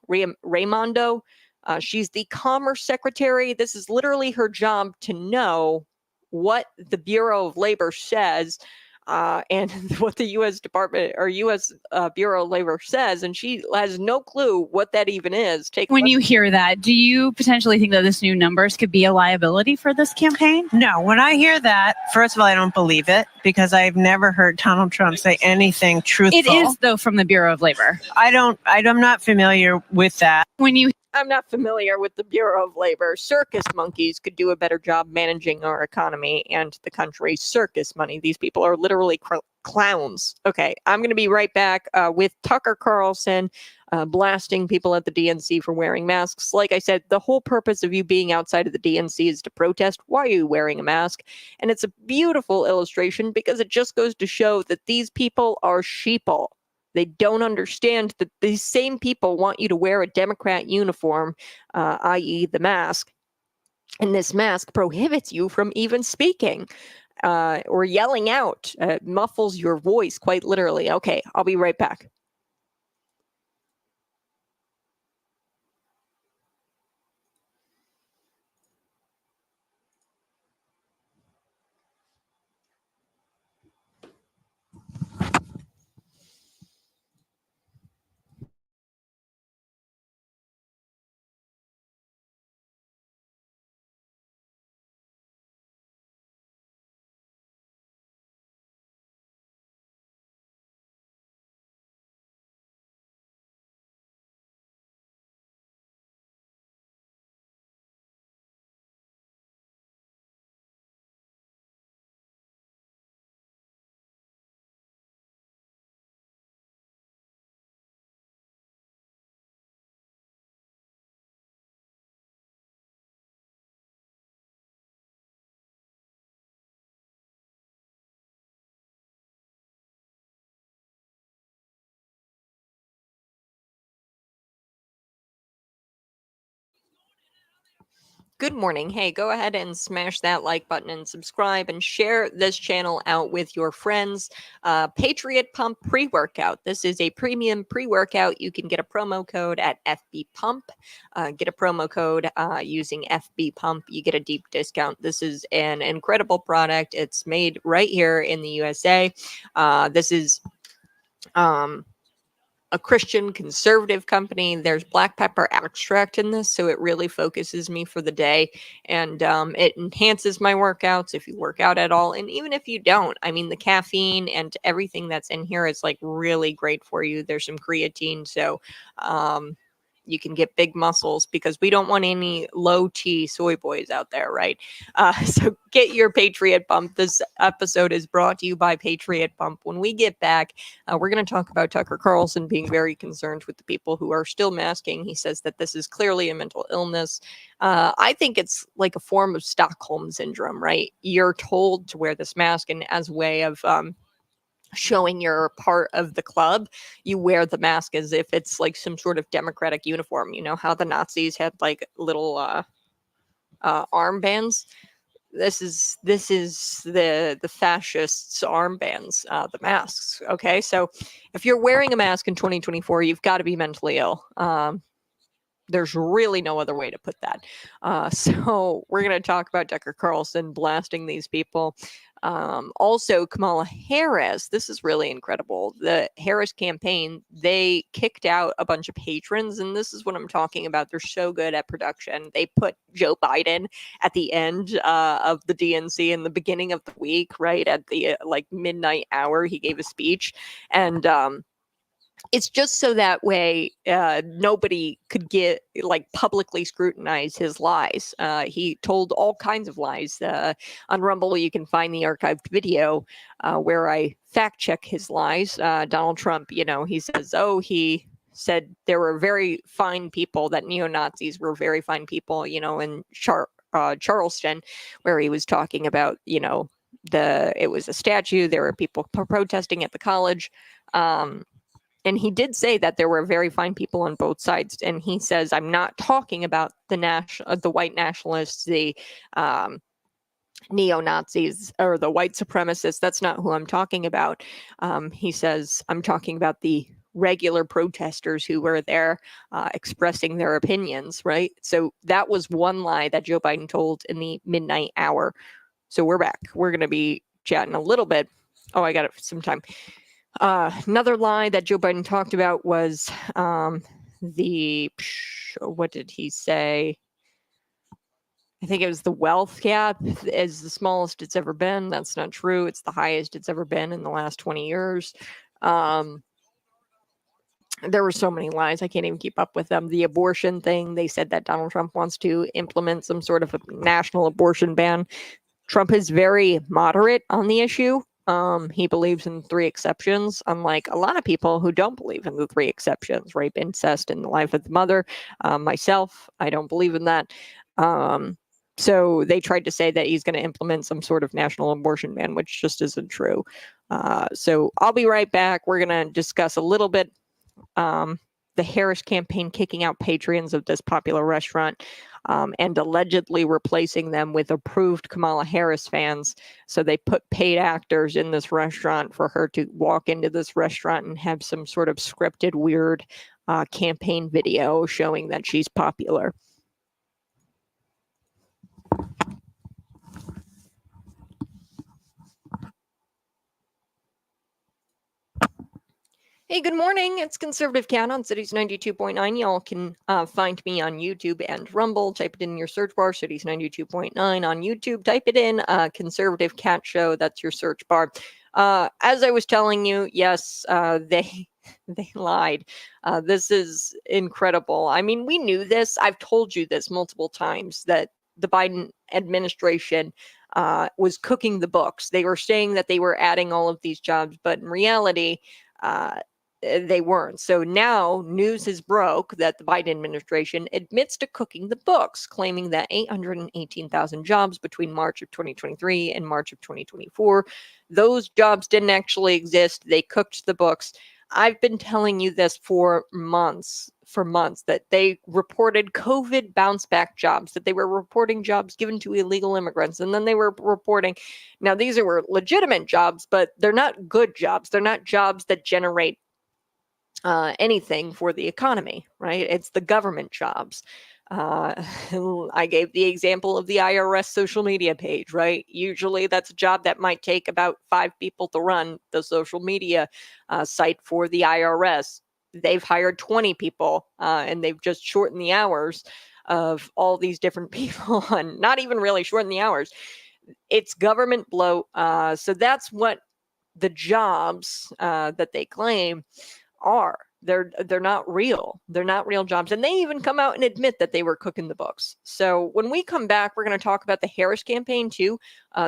She's the Commerce Secretary. This is literally her job to know what the Bureau of Labor says and what the U.S. Department or U.S. Bureau of Labor says, and she has no clue what that even is. When you hear that, do you potentially think that this new numbers could be a liability for this campaign? No, when I hear that, first of all, I don't believe it because I've never heard Donald Trump say anything truthful. It is, though, from the Bureau of Labor. I'm not familiar with that. I'm not familiar with the Bureau of Labor. Circus monkeys could do a better job managing our economy and the country's circus money. These people are literally clowns. Okay, I'm going to be right back with Tucker Carlson blasting people at the DNC for wearing masks. Like I said, the whole purpose of you being outside of the DNC is to protest. Why are you wearing a mask? And it's a beautiful illustration because it just goes to show that these people are sheeple. They don't understand that these same people want you to wear a Democrat uniform, i.e. the mask. And this mask prohibits you from even speaking or yelling out, muffles your voice quite literally. Okay, I'll be right back. Good morning. Hey, go ahead and smash that like button and subscribe and share this channel out with your friends. Patriot Pump pre-workout. This is a premium pre-workout. You can get a promo code at FB Pump. Get a promo code using FB Pump. You get a deep discount. This is an incredible product. It's made right here in the USA. This is a Christian conservative company. There's black pepper extract in this, so it really focuses me for the day, and it enhances my workouts if you work out at all, and even if you don't. I mean, the caffeine and everything that's in here is like really great for you. There's some creatine, so you can get big muscles because we don't want any low T soy boys out there, right? So get your Patriot Pump. This episode is brought to you by Patriot Pump. When we get back, we're going to talk about Tucker Carlson being very concerned with the people who are still masking. He says that this is clearly a mental illness. I think it's like a form of Stockholm syndrome, right? You're told to wear this mask, and as a way of showing you're part of the club, you wear the mask as if it's like some sort of democratic uniform. You know how the Nazis had like little armbands? This is the fascists' armbands, the masks. Okay, so if you're wearing a mask in 2024, you've got to be mentally ill. There's really no other way to put that. So we're going to talk about Tucker Carlson blasting these people. Also, Kamala Harris, this is really incredible. The Harris campaign, they kicked out a bunch of patrons, and this is what I'm talking about. They're so good at production. They put Joe Biden at the end of the DNC in the beginning of the week, right at the like midnight hour. He gave a speech, and it's just so that way nobody could get like publicly scrutinize his lies. He told all kinds of lies. On Rumble, you can find the archived video where I fact check his lies. Donald Trump, he says, he said there were very fine people, that neo-Nazis were very fine people, in Charleston, where he was talking about, it was a statue. There were people protesting at the college. And he did say that there were very fine people on both sides. And he says, I'm not talking about the white nationalists, the neo-Nazis, or the white supremacists. That's not who I'm talking about. He says, I'm talking about the regular protesters who were there expressing their opinions, right? So that was one lie that Joe Biden told in the midnight hour. So we're back. We're going to be chatting a little bit. Oh, I got it some time. Another lie that Joe Biden talked about was what did he say? I think it was the wealth gap is the smallest it's ever been. That's not true. It's the highest it's ever been in the last 20 years. There were so many lies. I can't even keep up with them. The abortion thing, they said that Donald Trump wants to implement some sort of a national abortion ban. Trump is very moderate on the issue. He believes in 3 exceptions, unlike a lot of people who don't believe in the 3 exceptions: rape, incest, and the life of the mother. Myself, I don't believe in that. So they tried to say that he's going to implement some sort of national abortion ban, which just isn't true. So I'll be right back. We're going to discuss a little bit the Harris campaign kicking out patrons of this popular restaurant, and allegedly replacing them with approved Kamala Harris fans. So they put paid actors in this restaurant for her to walk into this restaurant and have some sort of scripted, weird campaign video showing that she's popular. Hey, good morning. It's Conservative Cat on Cities 92.9. Y'all can find me on YouTube and Rumble. Type it in your search bar, Cities 92.9 on YouTube. Type it in, Conservative Cat Show. That's your search bar. As I was telling you, yes, they lied. This is incredible. I mean, we knew this. I've told you this multiple times, that the Biden administration was cooking the books. They were saying that they were adding all of these jobs, but in reality, they weren't. So now news is broke that the Biden administration admits to cooking the books, claiming that 818,000 jobs between March of 2023 and March of 2024, those jobs didn't actually exist. They cooked the books. I've been telling you this for months, that they reported COVID bounce back jobs, that they were reporting jobs given to illegal immigrants. And then they were reporting, now these were legitimate jobs, but they're not good jobs. They're not jobs that generate anything for the economy, right? It's the government jobs. I gave the example of the IRS social media page, right? Usually that's a job that might take about 5 people to run the social media site for the IRS. They've hired 20 people and they've just shortened the hours of all these different people, and not even really shortened the hours. It's government bloat. So that's what the jobs that they claim are. They're not real. They're not real jobs. And they even come out and admit that they were cooking the books. So when we come back, we're going to talk about the Harris campaign too.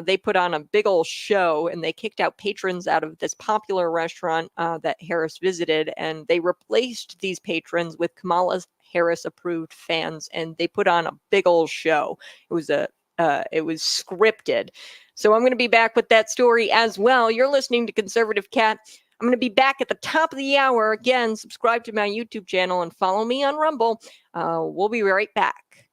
They put on a big old show and they kicked out patrons out of this popular restaurant that Harris visited. And they replaced these patrons with Kamala Harris approved fans. And they put on a big old show. It was scripted. So I'm going to be back with that story as well. You're listening to Conservative Cat. I'm going to be back at the top of the hour. Again, subscribe to my YouTube channel and follow me on Rumble. We'll be right back.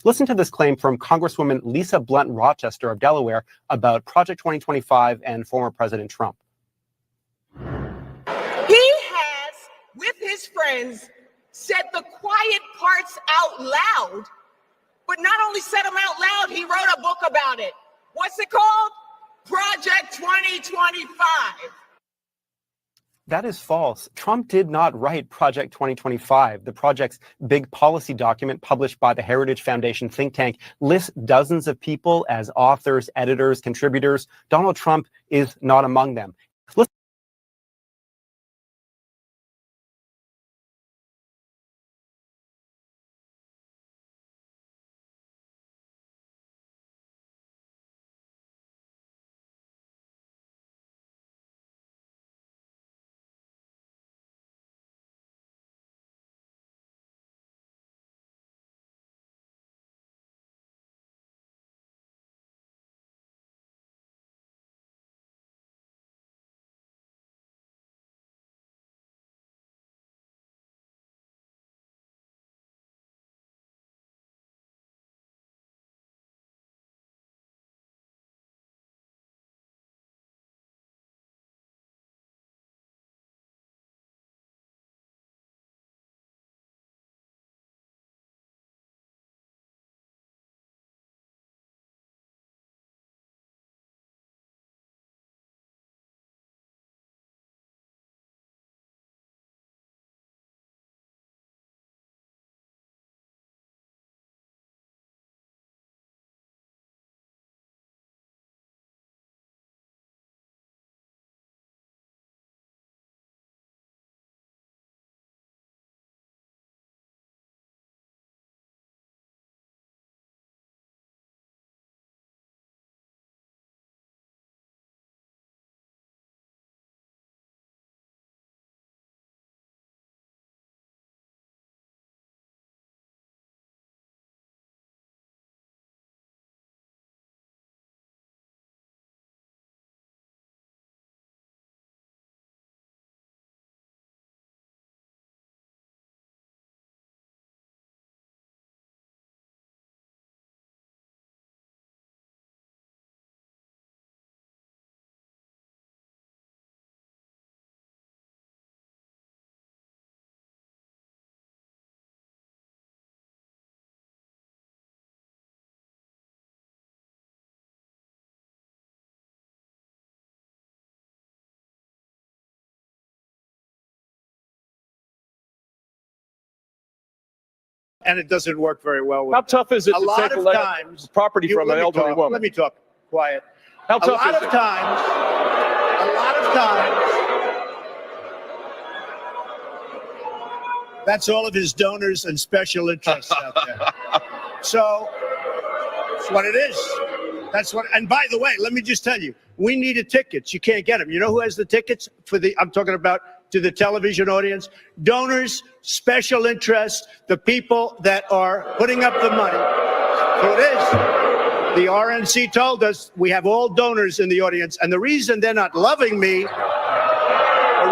Listen to this claim from Congresswoman Lisa Blunt Rochester of Delaware about Project 2025 and former President Trump. He has, with his friends, said the quiet parts out loud, but not only said them out loud, he wrote a book about it. What's it called? Project 2025. That is false. Trump did not write Project 2025. The project's big policy document published by the Heritage Foundation think tank lists dozens of people as authors, editors, contributors. Donald Trump is not among them. And it doesn't work very well with How tough is it a to lot take of away times property from an elderly talk, woman? Let me talk. Quiet. How A tough lot is of it? times, that's all of his donors and special interests out there. So that's what it is. That's what. And by the way, let me just tell you, we needed tickets. You can't get them. You know who has the tickets for the? I'm talking about to the television audience. Donors, special interests, the people that are putting up the money. So it is. The RNC told us we have all donors in the audience, and the reason they're not loving me, the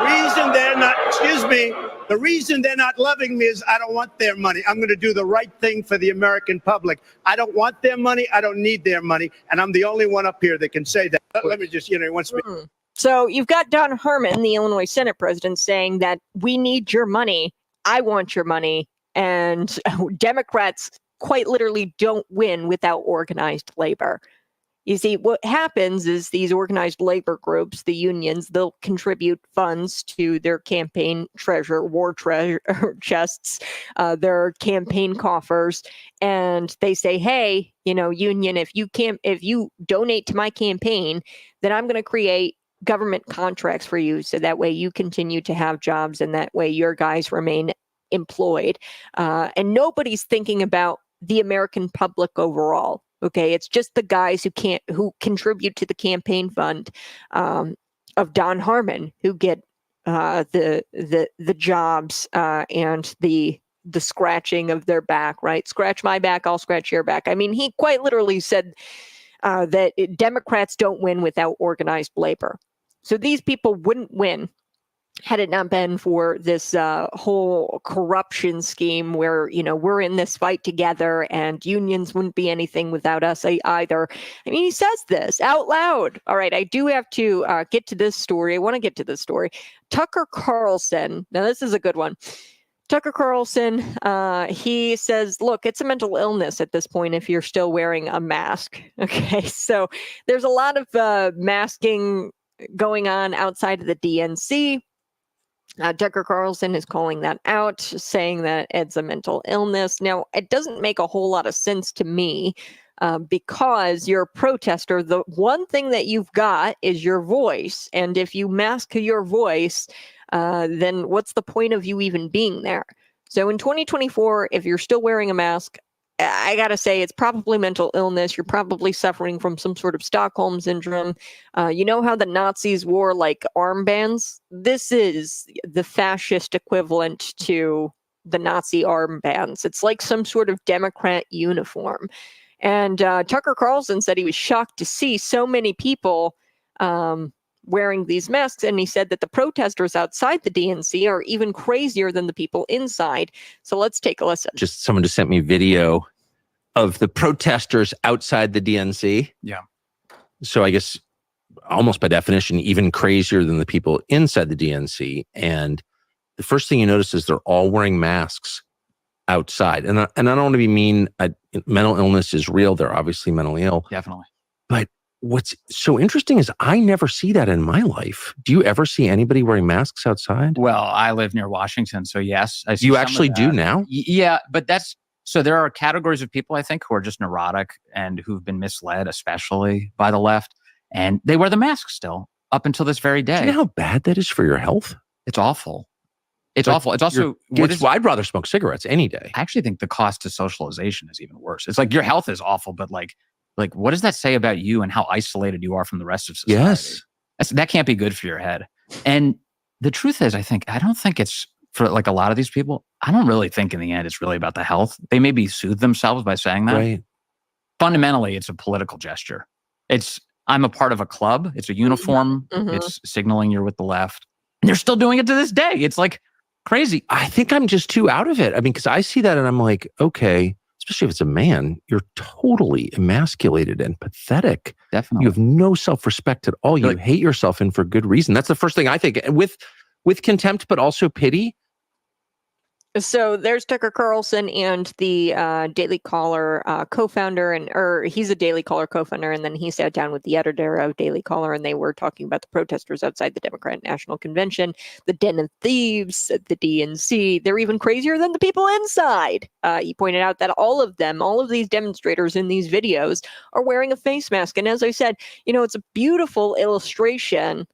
reason they're not loving me is I don't want their money. I'm going to do the right thing for the American public. I don't want their money. I don't need their money. And I'm the only one up here that can say that. Let me just, he wants me. So you've got Don Herman, the Illinois Senate president, saying that we need your money. I want your money. And Democrats quite literally don't win without organized labor. You see, what happens is these organized labor groups, the unions, they'll contribute funds to their campaign treasure, war treasure chests, their campaign coffers, and they say, "Hey, union, if you donate to my campaign, then I'm going to create government contracts for you, so that way you continue to have jobs, and that way your guys remain employed." And nobody's thinking about the American public overall. Okay, it's just the guys who contribute to the campaign fund of Don Harmon who get the jobs and the scratching of their back. Right, scratch my back, I'll scratch your back. I mean, he quite literally said that Democrats don't win without organized labor. So these people wouldn't win had it not been for this whole corruption scheme where, we're in this fight together and unions wouldn't be anything without us either. I mean, he says this out loud. All right, I do have to get to this story. I want to get to this story. Tucker Carlson. Now, this is a good one. Tucker Carlson, he says, look, it's a mental illness at this point if you're still wearing a mask. Okay, so there's a lot of masking going on outside of the DNC. Tucker Carlson is calling that out, saying that it's a mental illness. Now, it doesn't make a whole lot of sense to me because you're a protester. The one thing that you've got is your voice. And if you mask your voice, then what's the point of you even being there? So in 2024, if you're still wearing a mask, I got to say, it's probably mental illness. You're probably suffering from some sort of Stockholm syndrome. You know how the Nazis wore like armbands? This is the fascist equivalent to the Nazi armbands. It's like some sort of Democrat uniform. And Tucker Carlson said he was shocked to see so many people wearing these masks. And he said that the protesters outside the DNC are even crazier than the people inside. So let's take a listen. Someone just sent me video of the protesters outside the DNC. Yeah. So I guess almost by definition, even crazier than the people inside the DNC. And the first thing you notice is they're all wearing masks outside. And I don't want to be mean. Mental illness is real. They're obviously mentally ill. Definitely. But what's so interesting is I never see that in my life. Do you ever see anybody wearing masks outside? Well, I live near Washington, so yes. I see you some actually of do that. now? Yeah, but so there are categories of people, I think, who are just neurotic and who've been misled, especially by the left. And they wear the mask still up until this very day. Do you know how bad that is for your health? It's awful. It's awful. It's also, I'd rather smoke cigarettes any day. I actually think the cost to socialization is even worse. It's like your health is awful, but like what does that say about you and how isolated you are from the rest of society? Yes. That can't be good for your head. And the truth is, I don't think it's for like a lot of these people. I don't really think in the end it's really about the health. They maybe soothe themselves by saying that. Right. Fundamentally, it's a political gesture. I'm a part of a club. It's a uniform. Mm-hmm. It's signaling you're with the left. And they're still doing it to this day. It's like crazy. I think I'm just too out of it. I mean, because I see that and I'm like, okay, especially if it's a man, you're totally emasculated and pathetic. Definitely. You have no self-respect at all. You hate yourself, and for good reason. That's the first thing I think. With contempt, but also pity. So there's Tucker Carlson and the Daily Caller co-founder, or he's a Daily Caller co-founder, and then he sat down with the editor of Daily Caller, and they were talking about the protesters outside the Democratic National Convention, the den of thieves, the DNC. They're even crazier than the people inside. He pointed out that all of these demonstrators in these videos are wearing a face mask, and as I said, it's a beautiful illustration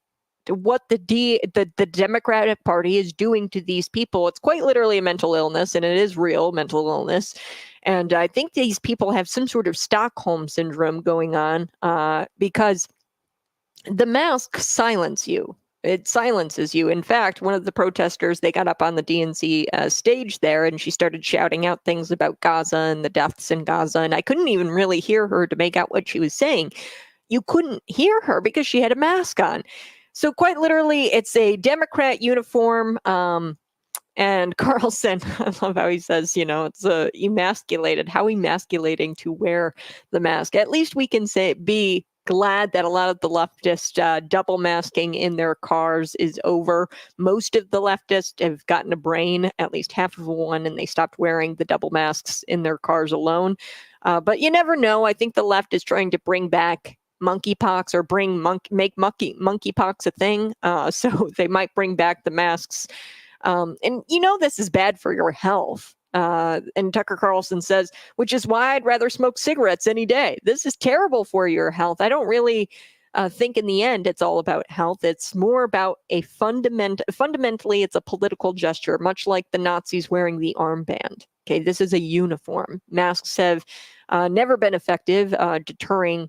to what the Democratic Party is doing to these people. It's quite literally a mental illness, and it is real mental illness. And I think these people have some sort of Stockholm syndrome going on because the mask silence you. It silences you. In fact, one of the protesters, they got up on the DNC stage there, and she started shouting out things about Gaza and the deaths in Gaza. And I couldn't even really hear her to make out what she was saying. You couldn't hear her because she had a mask on. So quite literally, it's a Democrat uniform. And Carlson, I love how he says, it's emasculated. How emasculating to wear the mask. At least we can be glad that a lot of the leftist double masking in their cars is over. Most of the leftists have gotten a brain, at least half of one, and they stopped wearing the double masks in their cars alone. But you never know. I think the left is trying to bring back monkeypox or make monkeypox a thing. So they might bring back the masks. And this is bad for your health. And Tucker Carlson says, which is why I'd rather smoke cigarettes any day. This is terrible for your health. I don't really think in the end it's all about health. It's more about fundamentally, it's a political gesture, much like the Nazis wearing the armband. Okay, this is a uniform. Masks have never been effective deterring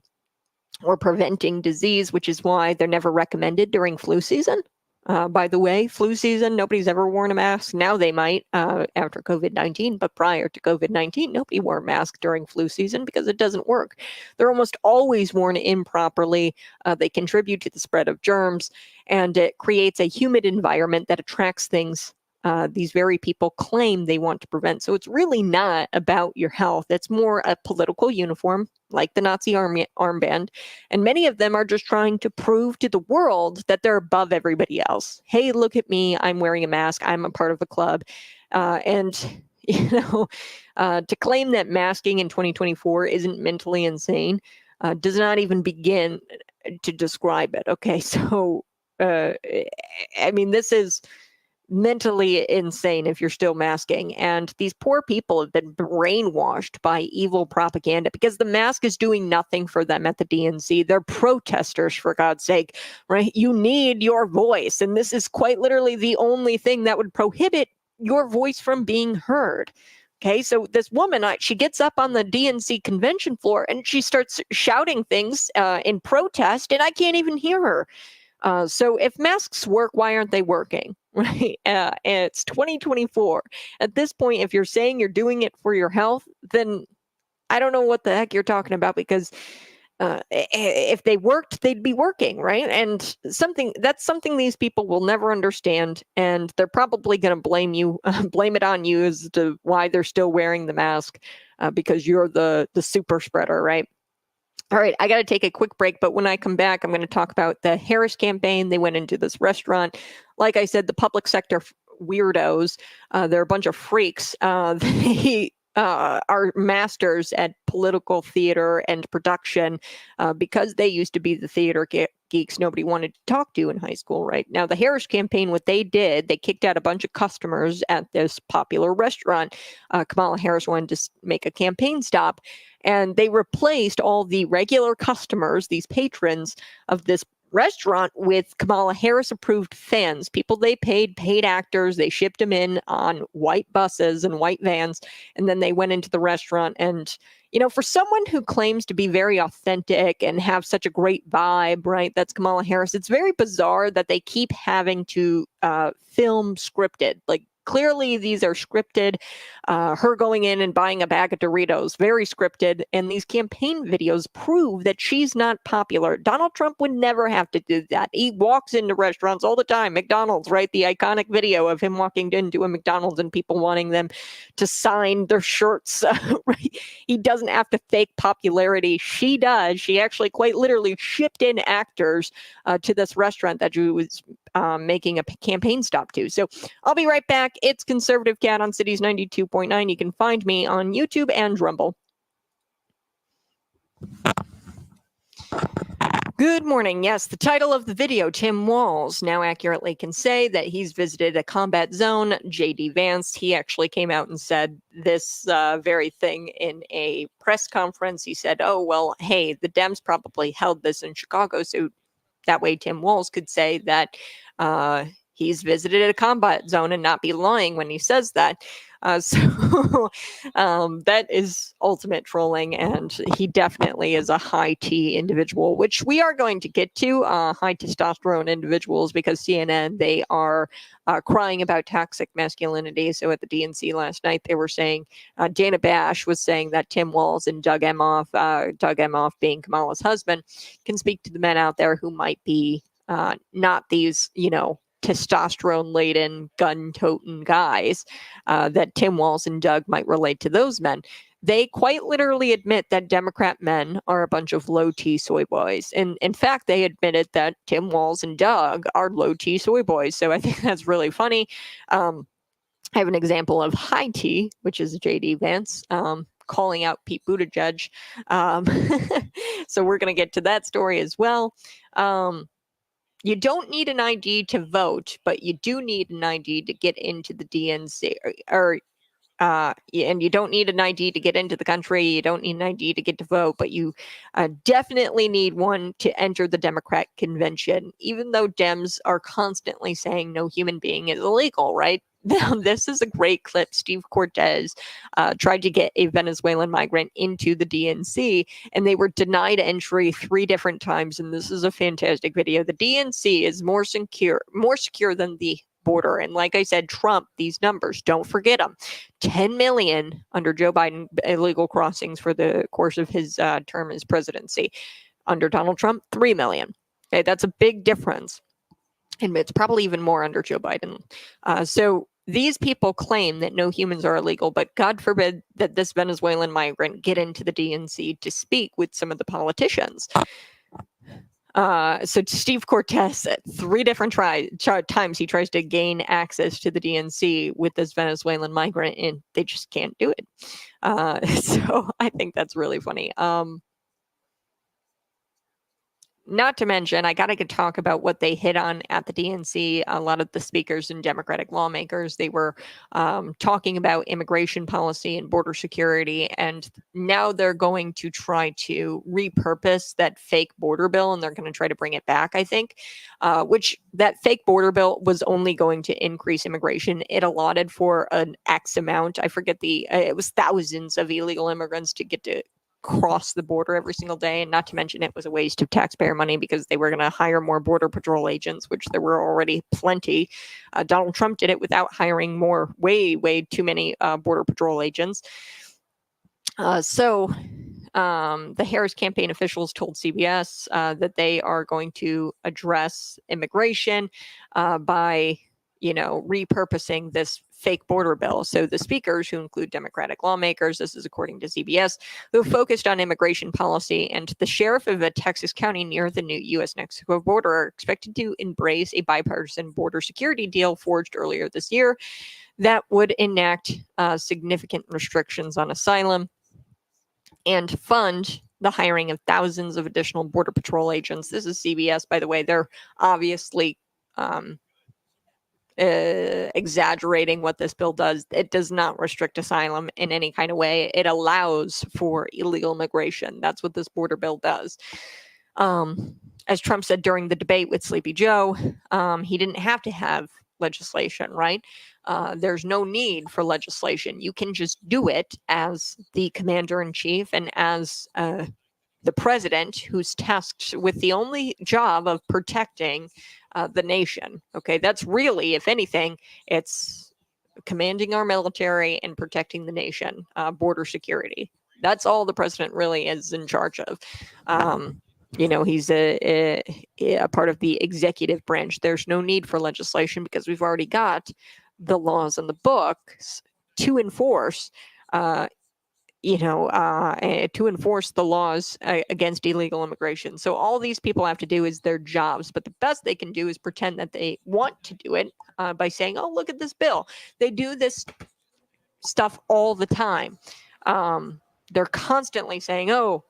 or preventing disease, which is why they're never recommended during flu season. By the way, flu season, nobody's ever worn a mask. Now they might after COVID-19, but prior to COVID-19, nobody wore a mask during flu season because it doesn't work. They're almost always worn improperly. They contribute to the spread of germs, and it creates a humid environment that attracts things these very people claim they want to prevent. So it's really not about your health. It's more a political uniform, like the Nazi armband. And many of them are just trying to prove to the world that they're above everybody else. Hey, look at me. I'm wearing a mask. I'm a part of a club. And to claim that masking in 2024 isn't mentally insane does not even begin to describe it. Okay, so I mean, this is mentally insane if you're still masking. And these poor people have been brainwashed by evil propaganda because the mask is doing nothing for them at the DNC. They're protesters, for God's sake, right? You need your voice. And this is quite literally the only thing that would prohibit your voice from being heard. Okay, so this woman, she gets up on the DNC convention floor and she starts shouting things in protest, and I can't even hear her. So if masks work, why aren't they working? Right? It's 2024. At this point, if you're saying you're doing it for your health, then I don't know what the heck you're talking about, because if they worked, they'd be working, right? And that's something these people will never understand, and they're probably going to blame it on you as to why they're still wearing the mask, because you're the super spreader, right? All right, I got to take a quick break, but when I come back, I'm going to talk about the Harris campaign. They went into this restaurant. Like I said, the public sector weirdos, they're a bunch of freaks. They are masters at political theater and production because they used to be the theater geeks nobody wanted to talk to in high school, right? Now, the Harris campaign, what they did, they kicked out a bunch of customers at this popular restaurant. Kamala Harris wanted to make a campaign stop, and they replaced all the regular customers, these patrons of this restaurant, with Kamala Harris approved fans, people they paid actors. They shipped them in on white buses and white vans, and then they went into the restaurant. And for someone who claims to be very authentic and have such a great vibe, right? That's Kamala Harris. It's very bizarre that they keep having to film scripted. Like, clearly these are scripted. Her going in and buying a bag of Doritos, very scripted. And these campaign videos prove that she's not popular. Donald Trump would never have to do that. He walks into restaurants all the time. McDonald's, right? The iconic video of him walking into a McDonald's and people wanting them to sign their shirts. Right? He doesn't have to fake popularity. She does. She actually quite literally shipped in actors to this restaurant that she was making a campaign stop to. So I'll be right back. It's Conservative Cat on Cities 92.9. You can find me on YouTube and Rumble. Good morning. Yes, the title of the video, Tim Walz now accurately can say that he's visited a combat zone. JD Vance, he actually came out and said this very thing in a press conference. He said, oh, well, hey, the Dems probably held this in Chicago, so that way Tim Walz could say that he's visited a combat zone and not be lying when he says that. So that is ultimate trolling, and he definitely is a high T individual, which we are going to get to, high testosterone individuals, because CNN, they are crying about toxic masculinity. So at the DNC last night, they were saying, Dana Bash was saying that Tim Walz and Doug Emhoff being Kamala's husband, can speak to the men out there who might be not these, testosterone-laden, gun-toting guys, that Tim Walz and Doug might relate to those men. They quite literally admit that Democrat men are a bunch of low-T soy boys. And in fact, they admitted that Tim Walz and Doug are low-T soy boys. So I think that's really funny. I have an example of high T, which is JD Vance, calling out Pete Buttigieg. So we're going to get to that story as well. You don't need an ID to vote, but you do need an ID to get into the DNC, and you don't need an ID to get into the country. You don't need an ID to get to vote, but you definitely need one to enter the Democrat convention, even though Dems are constantly saying no human being is illegal, right? Now, this is a great clip. Steve Cortez tried to get a Venezuelan migrant into the DNC, and they were denied entry 3 different times. And this is a fantastic video. The DNC is more secure than the border. And like I said, Trump, these numbers, don't forget them. 10 million under Joe Biden illegal crossings for the course of his term as presidency. Under Donald Trump, 3 million. Okay, that's a big difference. And it's probably even more under Joe Biden. So these people claim that no humans are illegal, but God forbid that this Venezuelan migrant get into the DNC to speak with some of the politicians. So Steve Cortez, at 3 different times, he tries to gain access to the DNC with this Venezuelan migrant, and they just can't do it. So I think that's really funny. Not to mention, I got to talk about what they hit on at the DNC. A lot of the speakers and Democratic lawmakers, they were talking about immigration policy and border security. And now they're going to try to repurpose that fake border bill, and they're going to try to bring it back, I think, which that fake border bill was only going to increase immigration. It allotted for an X amount. I forget it was thousands of illegal immigrants to get to cross the border every single day, and not to mention it was a waste of taxpayer money because they were going to hire more border patrol agents, which there were already plenty. Donald Trump did it without hiring more, way too many border patrol agents. So the Harris campaign officials told CBS that they are going to address immigration by repurposing this fake border bill. So the speakers, who include Democratic lawmakers, this is according to CBS, who focused on immigration policy, and the sheriff of a Texas county near the new U.S.-Mexico border are expected to embrace a bipartisan border security deal forged earlier this year that would enact significant restrictions on asylum and fund the hiring of thousands of additional border patrol agents. This is CBS, by the way. They're obviously exaggerating what this bill does. It does not restrict asylum in any kind of way. It allows for illegal immigration. That's what this border bill does. As Trump said during the debate with Sleepy Joe, he didn't have to have legislation, right? There's no need for legislation. You can just do it as the commander-in-chief and as the president, who's tasked with the only job of protecting the nation. Okay, that's really, if anything, it's commanding our military and protecting the nation, border security. That's all the president really is in charge of. He's a part of the executive branch. There's no need for legislation because we've already got the laws in the books to enforce to enforce the laws against illegal immigration. So all these people have to do is their jobs, but the best they can do is pretend that they want to do it by saying, oh, look at this bill. They do this stuff all the time. They're constantly saying, oh,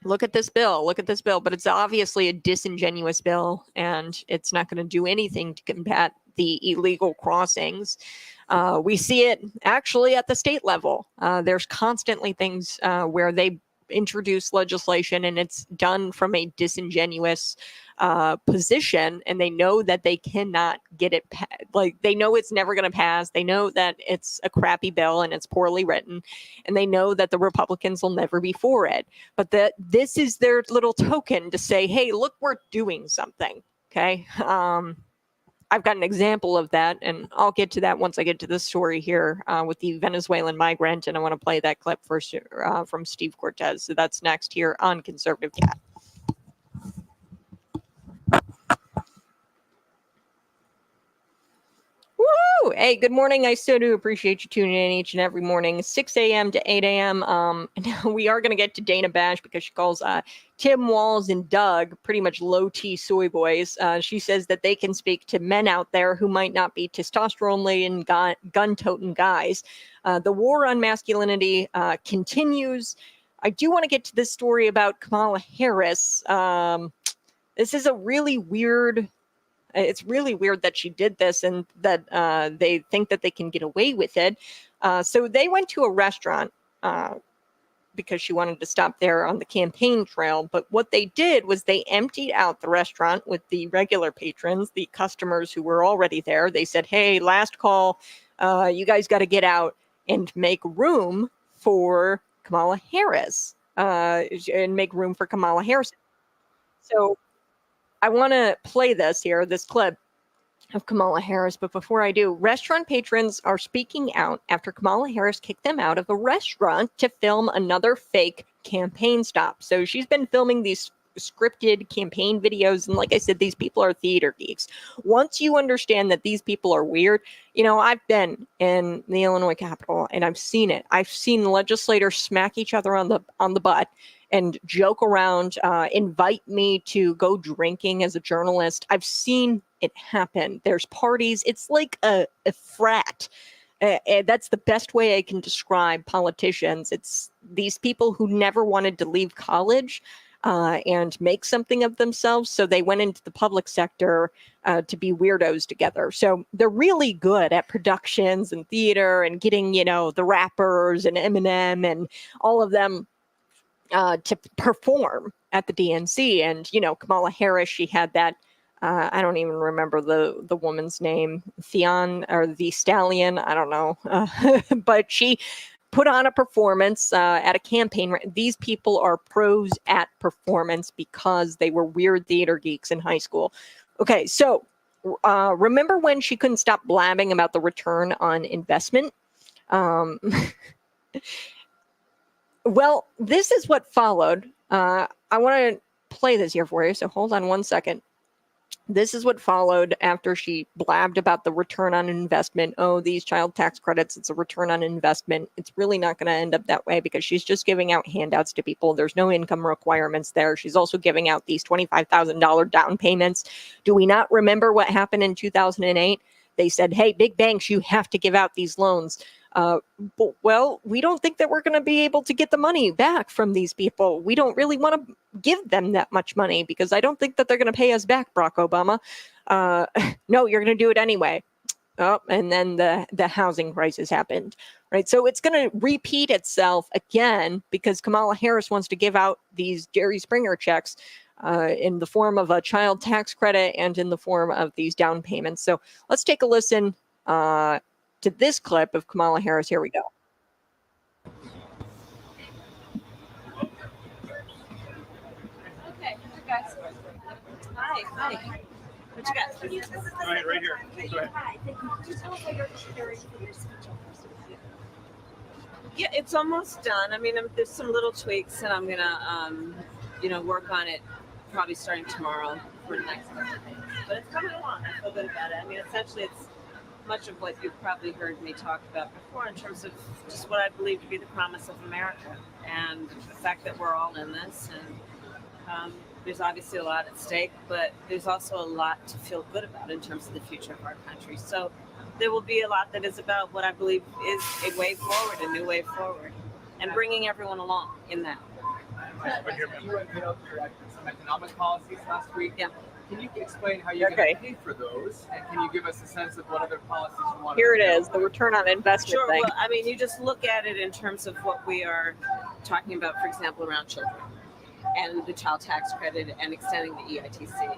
look at this bill, but it's obviously a disingenuous bill, and it's not going to do anything to combat the illegal crossings. We see it actually at the state level. There's constantly things where they introduce legislation and it's done from a disingenuous position, and they know that they cannot get it. They know it's never going to pass. They know that it's a crappy bill and it's poorly written, and they know that the Republicans will never be for it. But that this is their little token to say, hey, look, we're doing something. Okay. I've got an example of that, and I'll get to that once I get to this story here with the Venezuelan migrant, and I want to play that clip first from Steve Cortez. So that's next here on Conservative Cat. Woo! Hey, good morning. I so do appreciate you tuning in each and every morning, 6 a.m. to 8 a.m. Now we are going to get to Dana Bash because she calls Tim Walz and Doug pretty much low-T soy boys. She says that they can speak to men out there who might not be testosterone-laden, gun-toting guys. The war on masculinity continues. I do want to get to this story about Kamala Harris. This is a really weird... It's really weird that she did this and that they think that they can get away with it. So they went to a restaurant because she wanted to stop there on the campaign trail. But what they did was they emptied out the restaurant with the regular patrons, the customers who were already there. They said, hey, last call, you guys got to get out and make room for Kamala Harris, and make room for Kamala Harris. So I want to play this clip of Kamala Harris. But before I do, restaurant patrons are speaking out after Kamala Harris kicked them out of a restaurant to film another fake campaign stop. So she's been filming these scripted campaign videos. And like I said, these people are theater geeks. Once you understand that these people are weird, I've been in the Illinois Capitol and I've seen it. I've seen legislators smack each other on the butt and joke around, invite me to go drinking as a journalist. I've seen it happen. There's parties. It's like a frat. That's the best way I can describe politicians. It's these people who never wanted to leave college and make something of themselves. So they went into the public sector to be weirdos together. So they're really good at productions and theater and getting, the rappers and Eminem and all of them to perform at the DNC. And, Kamala Harris, she had that, I don't even remember the woman's name, Theon or the Stallion, I don't know. But she put on a performance at a campaign. These people are pros at performance because they were weird theater geeks in high school. Okay, so remember when she couldn't stop blabbing about the return on investment? Well, this is what followed. I want to play this here for you, so hold on one second. This is what followed after she blabbed about the return on investment. Oh, these child tax credits, it's a return on investment. It's really not going to end up that way because she's just giving out handouts to people. There's no income requirements there. She's also giving out these $25,000 down payments. Do we not remember what happened in 2008? They said, hey, big banks, you have to give out these loans. Well, we don't think that we're going to be able to get the money back from these people. We don't really want to give them that much money because I don't think that they're going to pay us back, Barack Obama. No, you're going to do it anyway. Oh, and then the housing crisis happened, right? So it's going to repeat itself again because Kamala Harris wants to give out these Jerry Springer checks in the form of a child tax credit and in the form of these down payments. So let's take a listen to this clip of Kamala Harris. Here we go. Okay, guys. Hi. What you got? Go ahead, right here. Go ahead. Hi, thank you. Just tell us how you're preparing for your speech on Thursday. Yeah, it's almost done. I mean, there's some little tweaks, and I'm gonna, work on it probably starting tomorrow for the next couple of days. But it's coming along. I feel good about it. I mean, essentially, it's much of what you've probably heard me talk about before in terms of just what I believe to be the promise of America and the fact that we're all in this. And there's obviously a lot at stake, but there's also a lot to feel good about in terms of the future of our country. So there will be a lot that is about what I believe is a way forward, a new way forward, and bringing everyone along in that. You unveiled some economic policies last week. Yeah. Can you explain how you're going to pay for those? And can you give us a sense of what other policies you want Here to it is, the return on investment Sure. thing. Well, I mean, you just look at it in terms of what we are talking about, for example, around children and the child tax credit and extending the EITC.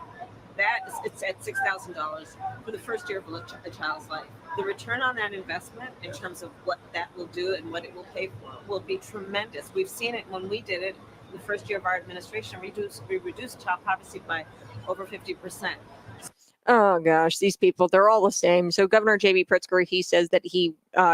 It's at $6,000 for the first year of a child's life. The return on that investment in terms of what that will do and what it will pay for will be tremendous. We've seen it when we did it the first year of our administration. We reduced child poverty by over 50%. Oh gosh, these people, they're all the same. So Governor J.B. Pritzker, he says that he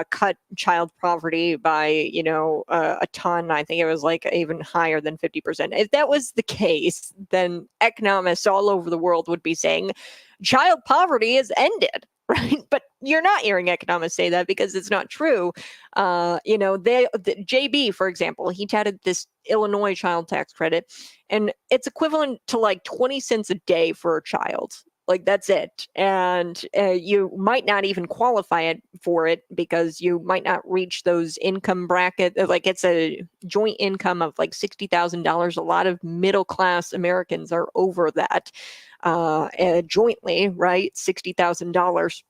cut child poverty by, a ton. I think it was like even higher than 50%. If that was the case, then economists all over the world would be saying child poverty is ended, right? But you're not hearing economists say that because it's not true. JB, for example, he touted this Illinois child tax credit, and it's equivalent to like 20 cents a day for a child. Like that's it. And you might not even qualify for it because you might not reach those income bracket. Like it's a joint income of like $60,000. A lot of middle class Americans are over that jointly, right? $60,000.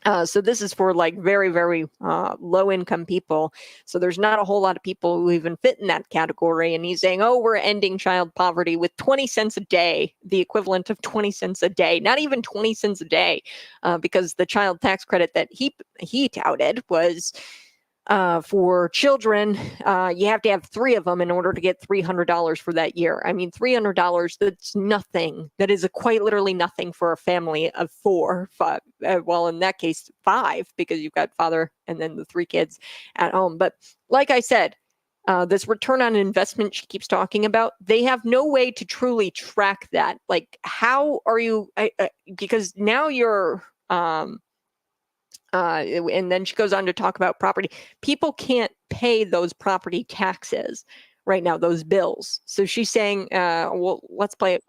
So this is for like very, very low income people. So there's not a whole lot of people who even fit in that category. And he's saying, oh, we're ending child poverty with 20 cents a day, the equivalent of 20 cents a day, not even 20 cents a day, because the child tax credit that he touted was for children, you have to have 3 of them in order to get $300 for that year. I mean, $300, that's nothing. That is quite literally nothing for a family of 4, 5. Well, in that case, 5, because you've got father and then the 3 kids at home. But like I said, this return on investment she keeps talking about, they have no way to truly track that. Like, how are you, because now you're, and then she goes on to talk about property. People can't pay those property taxes right now, those bills. So she's saying, well, let's play it.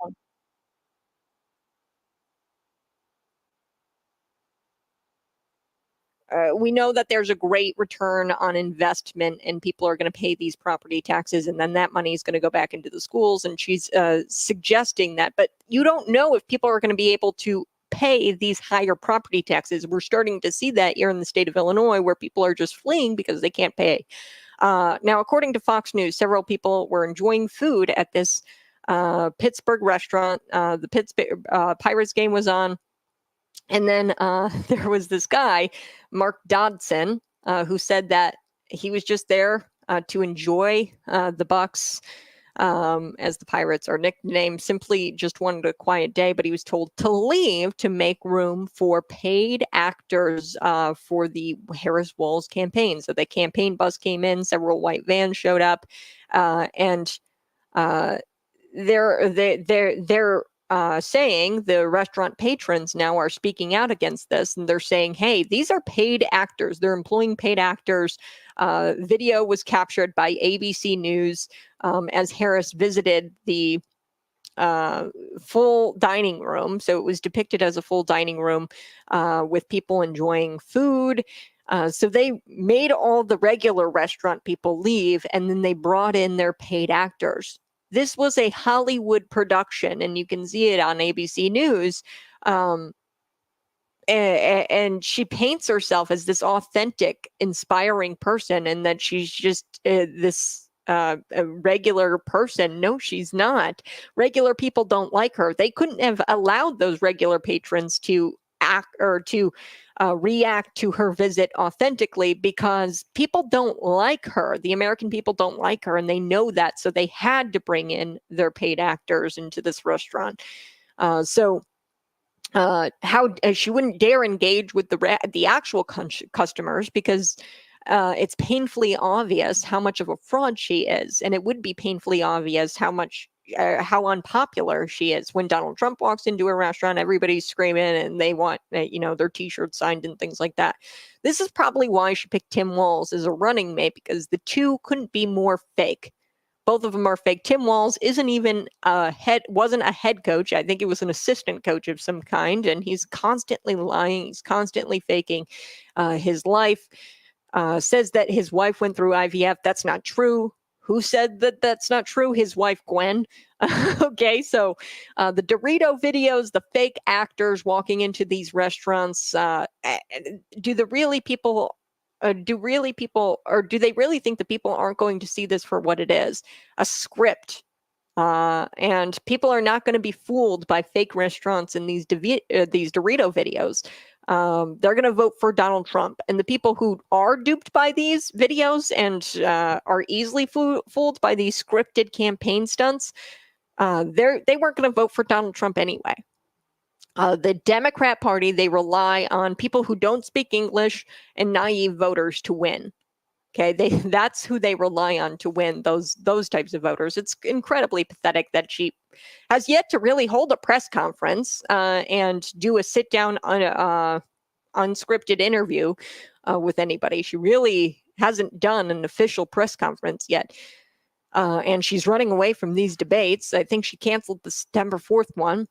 We know that there's a great return on investment and people are going to pay these property taxes and then that money is going to go back into the schools. And she's suggesting that, but you don't know if people are going to be able to pay these higher property taxes. We're starting to see that here in the state of Illinois where people are just fleeing because they can't pay. Now, according to Fox News, several people were enjoying food at this Pittsburgh restaurant. The Pittsburgh Pirates game was on. And then there was this guy, Mark Dodson, who said that he was just there to enjoy the Bucks, as the Pirates are nicknamed, simply just wanted a quiet day, but he was told to leave to make room for paid actors for the Harris Walz campaign. So the campaign bus came in, several white vans showed up, and they're saying the restaurant patrons now are speaking out against this, and they're saying, hey, these are paid actors. They're employing paid actors. Video was captured by ABC News as Harris visited the full dining room. So it was depicted as a full dining room with people enjoying food. So they made all the regular restaurant people leave, and then they brought in their paid actors. This was a Hollywood production, and you can see it on ABC News. And she paints herself as this authentic, inspiring person, and that she's just this a regular person. No, she's not. Regular people don't like her. They couldn't have allowed those regular patrons to act or to react to her visit authentically because people don't like her. The American people don't like her, and they know that. So they had to bring in their paid actors into this restaurant. So how she wouldn't dare engage with the actual customers because it's painfully obvious how much of a fraud she is, and it would be painfully obvious how unpopular she is. When Donald Trump walks into a restaurant, everybody's screaming and they want their T-shirts signed and things like that. This is probably why she picked Tim Walz as a running mate, because the two couldn't be more fake. Both of them are fake. Tim Walz wasn't a head coach. I think he was an assistant coach of some kind, and he's constantly lying. He's constantly faking his life. Says that his wife went through IVF. That's not true. Who said that that's not true? His wife, Gwen. Okay, so the Dorito videos, the fake actors walking into these restaurants, do they really think the people aren't going to see this for what it is? A script. And people are not going to be fooled by fake restaurants and these Dorito videos. They're going to vote for Donald Trump. And the people who are duped by these videos and are easily fooled by these scripted campaign stunts, they weren't going to vote for Donald Trump anyway. The Democrat Party, they rely on people who don't speak English and naive voters to win. Okay, that's who they rely on to win those types of voters. It's incredibly pathetic that she has yet to really hold a press conference and do a sit down unscripted interview with anybody. She really hasn't done an official press conference yet. And she's running away from these debates. I think she canceled the September 4th one.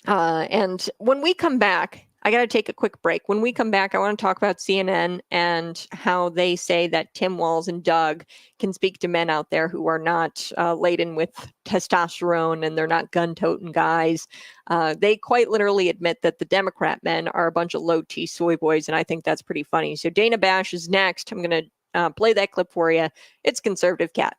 And when we come back, I got to take a quick break. When we come back, I want to talk about CNN and how they say that Tim Walz and Doug can speak to men out there who are not laden with testosterone and they're not gun-toting guys. They quite literally admit that the Democrat men are a bunch of low-T soy boys, and I think that's pretty funny. So Dana Bash is next. I'm going to play that clip for you. It's Conservative Cat.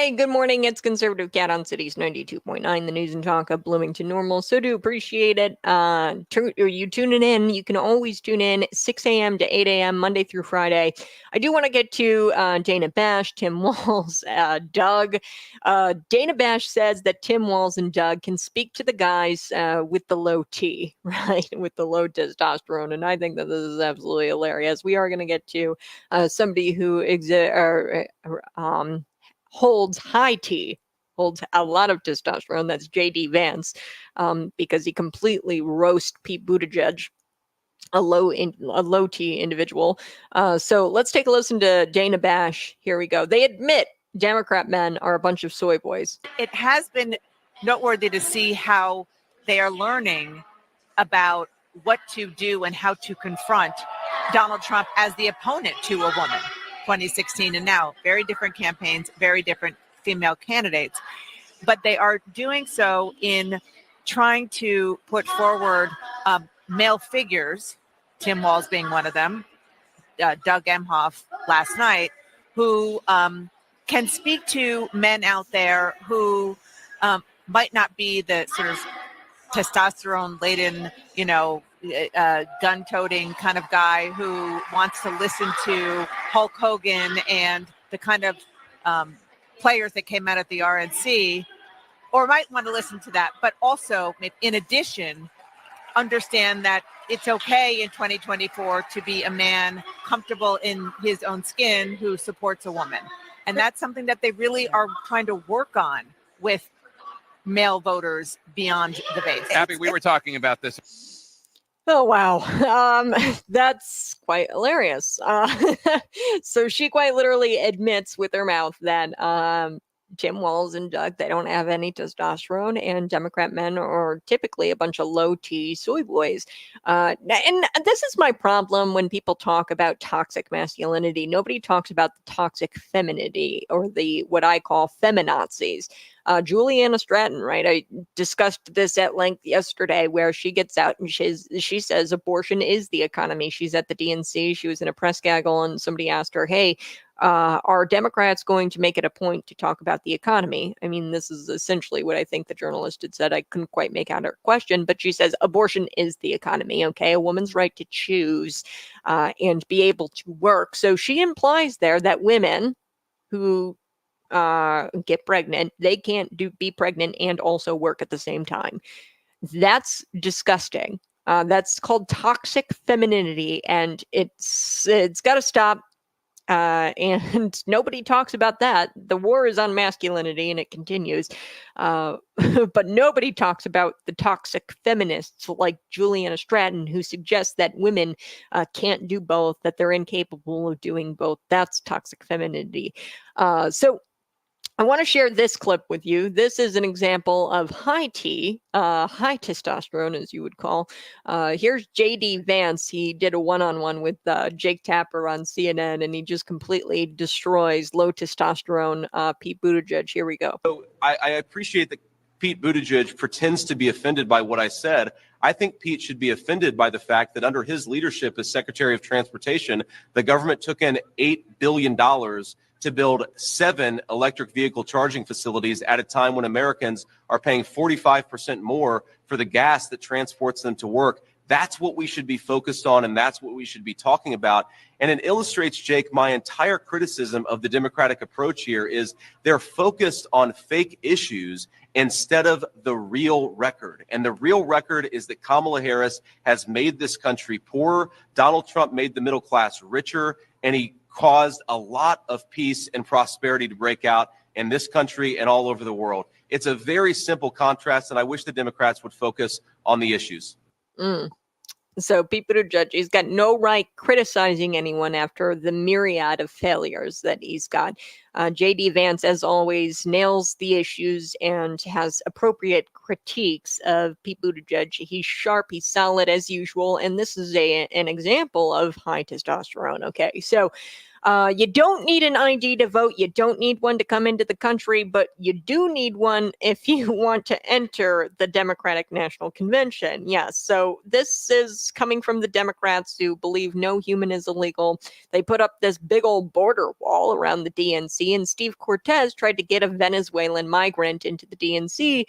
Hey, good morning. It's Conservative Cat on Cities 92.9, the news and talk of Bloomington Normal. So do appreciate it. You tuning in. You can always tune in 6 a.m. to 8 a.m. Monday through Friday. I do want to get to Dana Bash, Tim Walz, Doug. Dana Bash says that Tim Walz and Doug can speak to the guys with the low T, right? With the low testosterone. And I think that this is absolutely hilarious. We are going to get to somebody who holds high T, holds a lot of testosterone. That's JD Vance, because he completely roasts Pete Buttigieg, a low T individual. So let's take a listen to Dana Bash. Here we go. They admit Democrat men are a bunch of soy boys. It has been noteworthy to see how they are learning about what to do and how to confront Donald Trump as the opponent to a woman. 2016 and now, very different campaigns, very different female candidates, but they are doing so in trying to put forward male figures, Tim Walz being one of them, Doug Emhoff last night, who can speak to men out there who might not be the sort of testosterone-laden, gun-toting kind of guy who wants to listen to Hulk Hogan and the kind of players that came out at the RNC, or might want to listen to that, but also, in addition, understand that it's okay in 2024 to be a man comfortable in his own skin who supports a woman. And that's something that they really are trying to work on with male voters beyond the base. Abby, we were talking about this. Oh, wow. That's quite hilarious. So she quite literally admits with her mouth that Tim Walz and Doug, they don't have any testosterone, and Democrat men are typically a bunch of low T soy boys. And this is my problem when people talk about toxic masculinity. Nobody talks about the toxic femininity, or the what I call feminazis. Juliana Stratton, right? I discussed this at length yesterday, where she gets out and she says abortion is the economy. She's at the DNC. She was in a press gaggle, and somebody asked her, hey, are Democrats going to make it a point to talk about the economy? I mean, this is essentially what I think the journalist had said. I couldn't quite make out her question, but she says abortion is the economy, okay? A woman's right to choose and be able to work. So she implies there that women who get pregnant, they can't be pregnant and also work at the same time. That's disgusting. That's called toxic femininity, and it's got to stop. And nobody talks about that. The war is on masculinity, and it continues. But nobody talks about the toxic feminists like Juliana Stratton, who suggests that women can't do both, that they're incapable of doing both. That's toxic femininity. So I want to share this clip with you. This is an example of high T, high testosterone, as you would call. Here's JD Vance. He did a one-on-one with Jake Tapper on CNN, and he just completely destroys low testosterone Pete Buttigieg. Here we go. So I appreciate that Pete Buttigieg pretends to be offended by what I said. I think Pete should be offended by the fact that under his leadership as Secretary of Transportation, the government took in $8 billion to build 7 electric vehicle charging facilities at a time when Americans are paying 45% more for the gas that transports them to work. That's what we should be focused on, and that's what we should be talking about. And it illustrates, Jake, my entire criticism of the Democratic approach here is they're focused on fake issues instead of the real record. And the real record is that Kamala Harris has made this country poorer. Donald Trump made the middle class richer, and he caused a lot of peace and prosperity to break out in this country and all over the world. It's a very simple contrast, and I wish the Democrats would focus on the issues. So Pete Buttigieg, he's got no right criticizing anyone after the myriad of failures that he's got. JD Vance, as always, nails the issues and has appropriate critiques of Pete Buttigieg. He's sharp, he's solid as usual, and this is an example of high testosterone. Okay, so You don't need an ID to vote. You don't need one to come into the country, but you do need one if you want to enter the Democratic National Convention. Yes. So this is coming from the Democrats who believe no human is illegal. They put up this big old border wall around the DNC, and Steve Cortez tried to get a Venezuelan migrant into the DNC.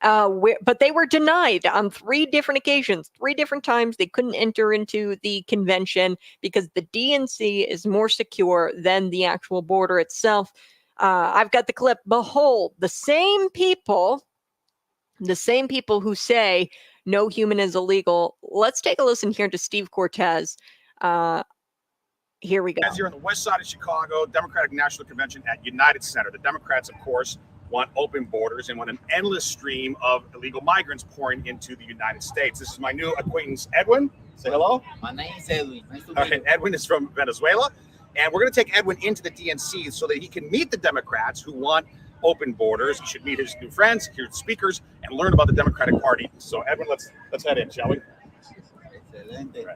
But they were denied on 3 different occasions, 3 different times. They couldn't enter into the convention because the DNC is more secure than the actual border itself. I've got the clip. Behold, the same people who say no human is illegal. Let's take a listen here to Steve Cortez. Here we go. As you're on the west side of Chicago, Democratic National Convention at United Center. The Democrats, of course, want open borders and want an endless stream of illegal migrants pouring into the United States. This is my new acquaintance, Edwin. Say hello. My name is Edwin. Nice to All meet right, you. Edwin is from Venezuela. And we're going to take Edwin into the DNC so that he can meet the Democrats who want open borders. He should meet his new friends, hear speakers, and learn about the Democratic Party. So, Edwin, let's head in, shall we? Excelente.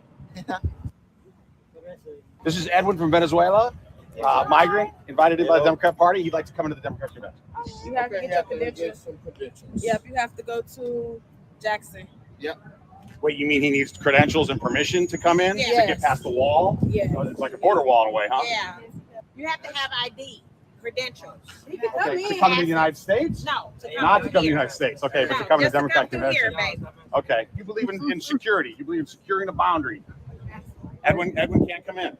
This is Edwin from Venezuela, migrant, invited in by the Democrat Party. He'd like to come into the Democratic Convention. You have to get your credentials. Yep, you have to go to Jackson. Yep. Wait, you mean he needs credentials and permission to come in to get past the wall? Yeah. Oh, it's like a border wall in a way, huh? Yeah. You have to have ID, credentials. You can Okay, to come to the United States? No. Not to come to the United States. Okay, but to come to the Democratic Convention. Here, baby. Okay. You believe in security. You believe in securing a boundary. Edwin can't come in.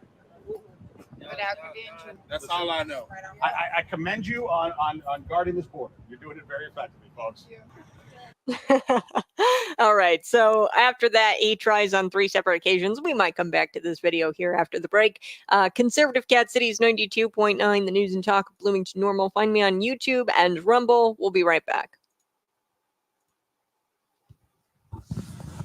That's all I know. I commend you on guarding this border. You're doing it very effectively, folks. All right. So after that, he tries on 3 separate occasions. We might come back to this video here after the break. Conservative Cat Cities 92.9, the news and talk of Bloomington Normal. Find me on YouTube and Rumble. We'll be right back.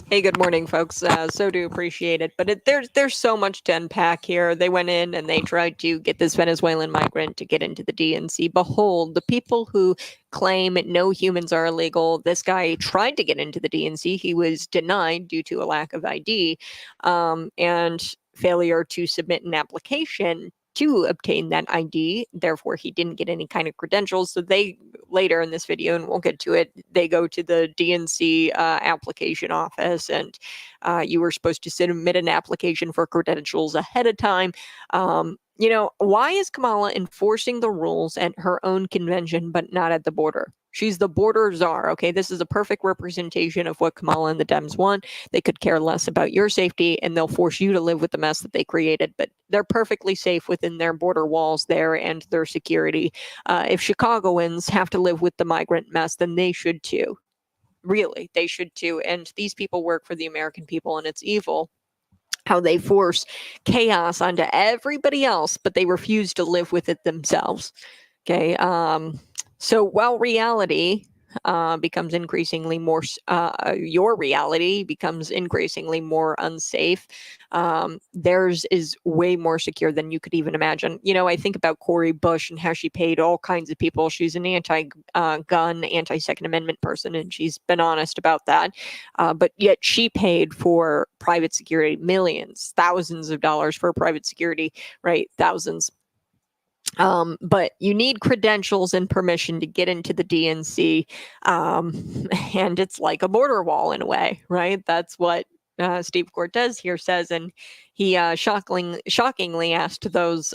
Hey, good morning, folks. So do appreciate it. But there's so much to unpack here. They went in and they tried to get this Venezuelan migrant to get into the DNC. Behold, the people who claim no humans are illegal. This guy tried to get into the DNC. He was denied due to a lack of ID and failure to submit an application to obtain that ID. Therefore, he didn't get any kind of credentials. So they, later in this video, and we'll get to it, they go to the DNC application office, and you were supposed to submit an application for credentials ahead of time. You know, why is Kamala enforcing the rules at her own convention, but not at the border? She's the border czar. Okay, this is a perfect representation of what Kamala and the Dems want. They could care less about your safety, and they'll force you to live with the mess that they created. But they're perfectly safe within their border walls there and their security. If Chicagoans have to live with the migrant mess, then they should too. Really, they should too. And these people work for the American people, and it's evil how they force chaos onto everybody else, but they refuse to live with it themselves. Okay. So while reality becomes increasingly more, your reality becomes increasingly more unsafe, theirs is way more secure than you could even imagine. You know, I think about Cori Bush and how she paid all kinds of people. She's an anti-gun, anti-Second Amendment person, and she's been honest about that. But yet she paid for private security, millions, thousands of dollars for private security, right? Thousands. But you need credentials and permission to get into the DNC. And it's like a border wall in a way, right? That's what Steve Cortez here says. And he shockingly asked those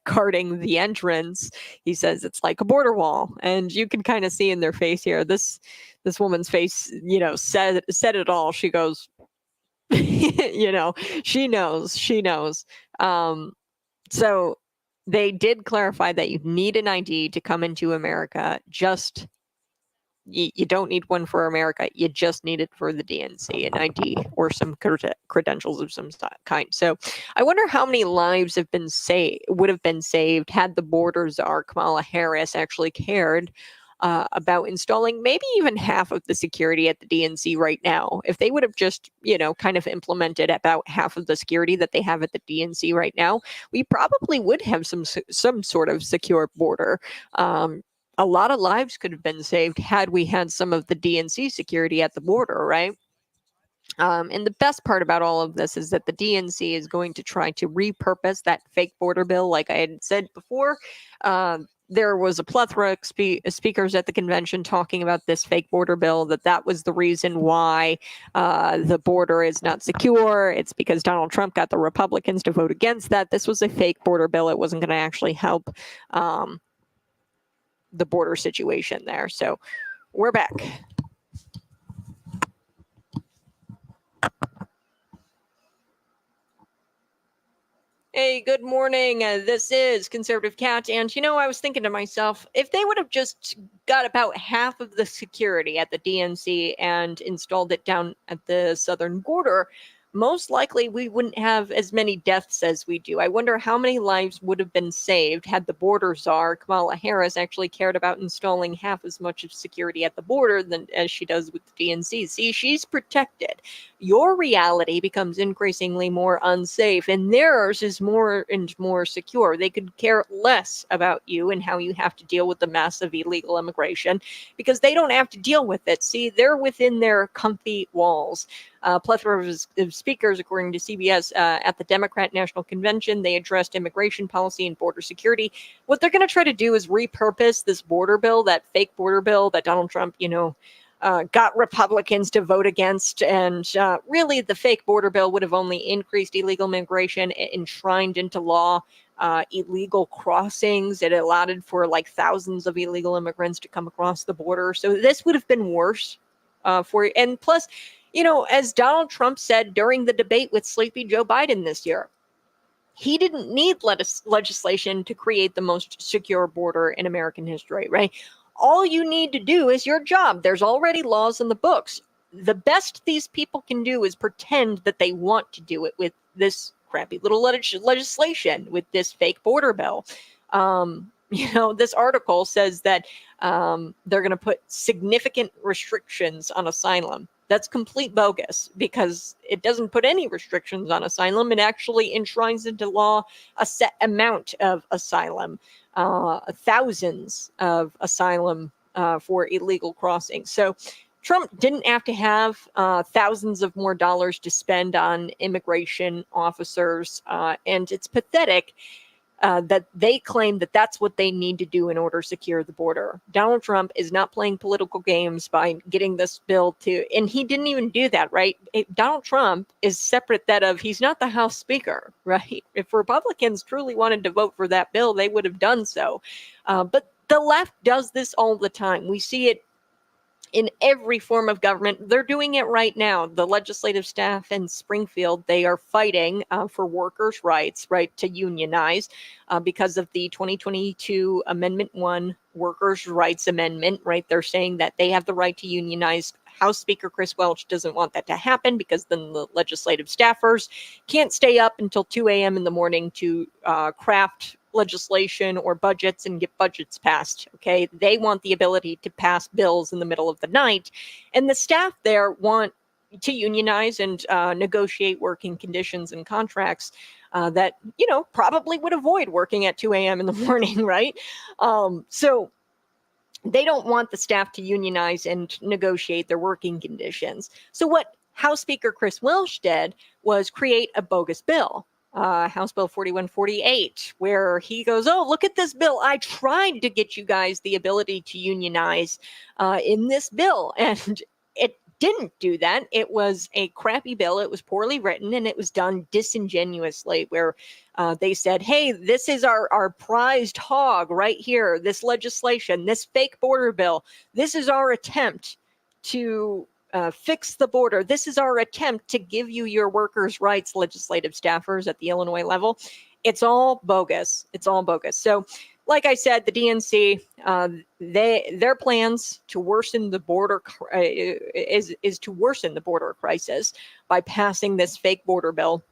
guarding the entrance, he says it's like a border wall. And you can kind of see in their face here, this woman's face, you know, said it all. She goes, you know, she knows. So they did clarify that you need an ID to come into America. Just you don't need one for America. You just need it for the DNC, an ID or some credentials of some kind. So I wonder how many lives would have been saved had the border czar Kamala Harris actually cared about installing maybe even half of the security at the DNC right now. If they would have just, you know, kind of implemented about half of the security that they have at the DNC right now, we probably would have some sort of secure border. A lot of lives could have been saved had we had some of the DNC security at the border, right? And the best part about all of this is that the DNC is going to try to repurpose that fake border bill. Like I had said before, there was a plethora of speakers at the convention talking about this fake border bill, that was the reason why the border is not secure. It's because Donald Trump got the Republicans to vote against that. This was a fake border bill. It wasn't going to actually help the border situation there. So we're back. Hey, good morning. This is Conservative Cat. And, I was thinking to myself, if they would have just got about half of the security at the DNC and installed it down at the southern border, most likely we wouldn't have as many deaths as we do. I wonder how many lives would have been saved had the border czar, Kamala Harris, actually cared about installing half as much of security at the border as she does with the DNC. See, she's protected. Your reality becomes increasingly more unsafe, and theirs is more and more secure. They could care less about you and how you have to deal with the massive illegal immigration because they don't have to deal with it. See, they're within their comfy walls. Plethora of speakers, according to CBS, at the Democrat National Convention, they addressed immigration policy and border security. What they're going to try to do is repurpose this border bill, that fake border bill that Donald Trump, got Republicans to vote against. And really, the fake border bill would have only increased illegal immigration. It enshrined into law illegal crossings. It allowed for thousands of illegal immigrants to come across the border. So this would have been worse for you. And plus, as Donald Trump said during the debate with Sleepy Joe Biden this year, he didn't need legislation to create the most secure border in American history, right? All you need to do is your job. There's already laws in the books. The best these people can do is pretend that they want to do it with this crappy little legislation, with this fake border bill. This article says that they're going to put significant restrictions on asylum. That's complete bogus because it doesn't put any restrictions on asylum. It actually enshrines into law a set amount of asylum, thousands of asylum for illegal crossings. So Trump didn't have to have thousands of more dollars to spend on immigration officers. And it's pathetic that they claim that that's what they need to do in order to secure the border. Donald Trump is not playing political games by getting this bill and he didn't even do that, right? Donald Trump is separate he's not the House Speaker, right? If Republicans truly wanted to vote for that bill, they would have done so. But the left does this all the time. We see it in every form of government. They're doing it right now. The legislative staff in Springfield, they are fighting for workers' rights, right, to unionize because of the 2022 Amendment 1 Workers' Rights Amendment, right? They're saying that they have the right to unionize. House Speaker Chris Welch doesn't want that to happen because then the legislative staffers can't stay up until 2 a.m. in the morning to craft legislation or budgets and get budgets passed. Okay, they want the ability to pass bills in the middle of the night, and the staff there want to unionize and negotiate working conditions and contracts that probably would avoid working at 2 a.m. in the morning, right? So they don't want the staff to unionize and negotiate their working conditions. So what House Speaker Chris Welch did was create a bogus bill. House Bill 4148, where he goes, oh, look at this bill. I tried to get you guys the ability to unionize in this bill. And it didn't do that. It was a crappy bill. It was poorly written, and it was done disingenuously, where they said, hey, this is our prized hog right here, this legislation, this fake border bill. This is our attempt to fix the border. This is our attempt to give you your workers' rights, legislative staffers at the Illinois level. It's all bogus. It's all bogus. So, like I said, the DNC, their plans to worsen the border is to worsen the border crisis by passing this fake border bill.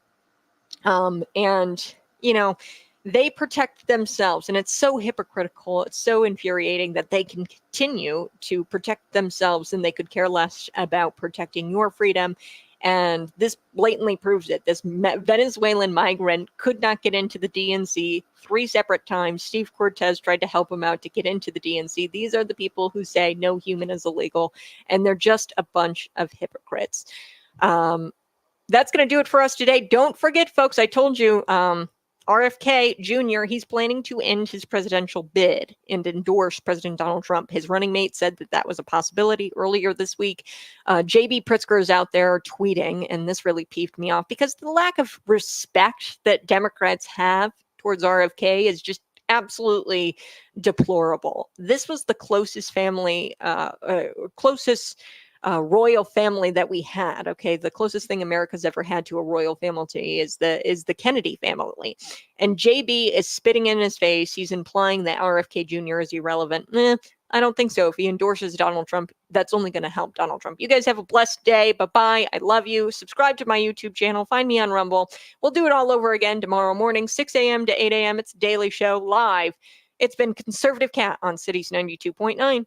They protect themselves, and it's so hypocritical. It's so infuriating that they can continue to protect themselves and they could care less about protecting your freedom. And this blatantly proves it. This Venezuelan migrant could not get into the DNC 3 separate times. Steve Cortez tried to help him out to get into the DNC. These are the people who say no human is illegal, and they're just a bunch of hypocrites. That's going to do it for us today. Don't forget, folks, I told you, RFK Jr., he's planning to end his presidential bid and endorse President Donald Trump. His running mate said that that was a possibility earlier this week. JB Pritzker is out there tweeting, and this really peeved me off because the lack of respect that Democrats have towards RFK is just absolutely deplorable. This was the closest family, royal family that we had. Okay, the closest thing America's ever had to a royal family is the Kennedy family, and JB is spitting in his face. He's implying that RFK Jr. is irrelevant. I don't think so. If he endorses Donald Trump, that's only going to help Donald Trump. You guys have a blessed day. Bye-bye. I love you. Subscribe to my YouTube channel. Find me on Rumble. We'll do it all over again tomorrow morning, 6 a.m. to 8 a.m. It's a daily show live. It's been Conservative Cat on Cities 92.9.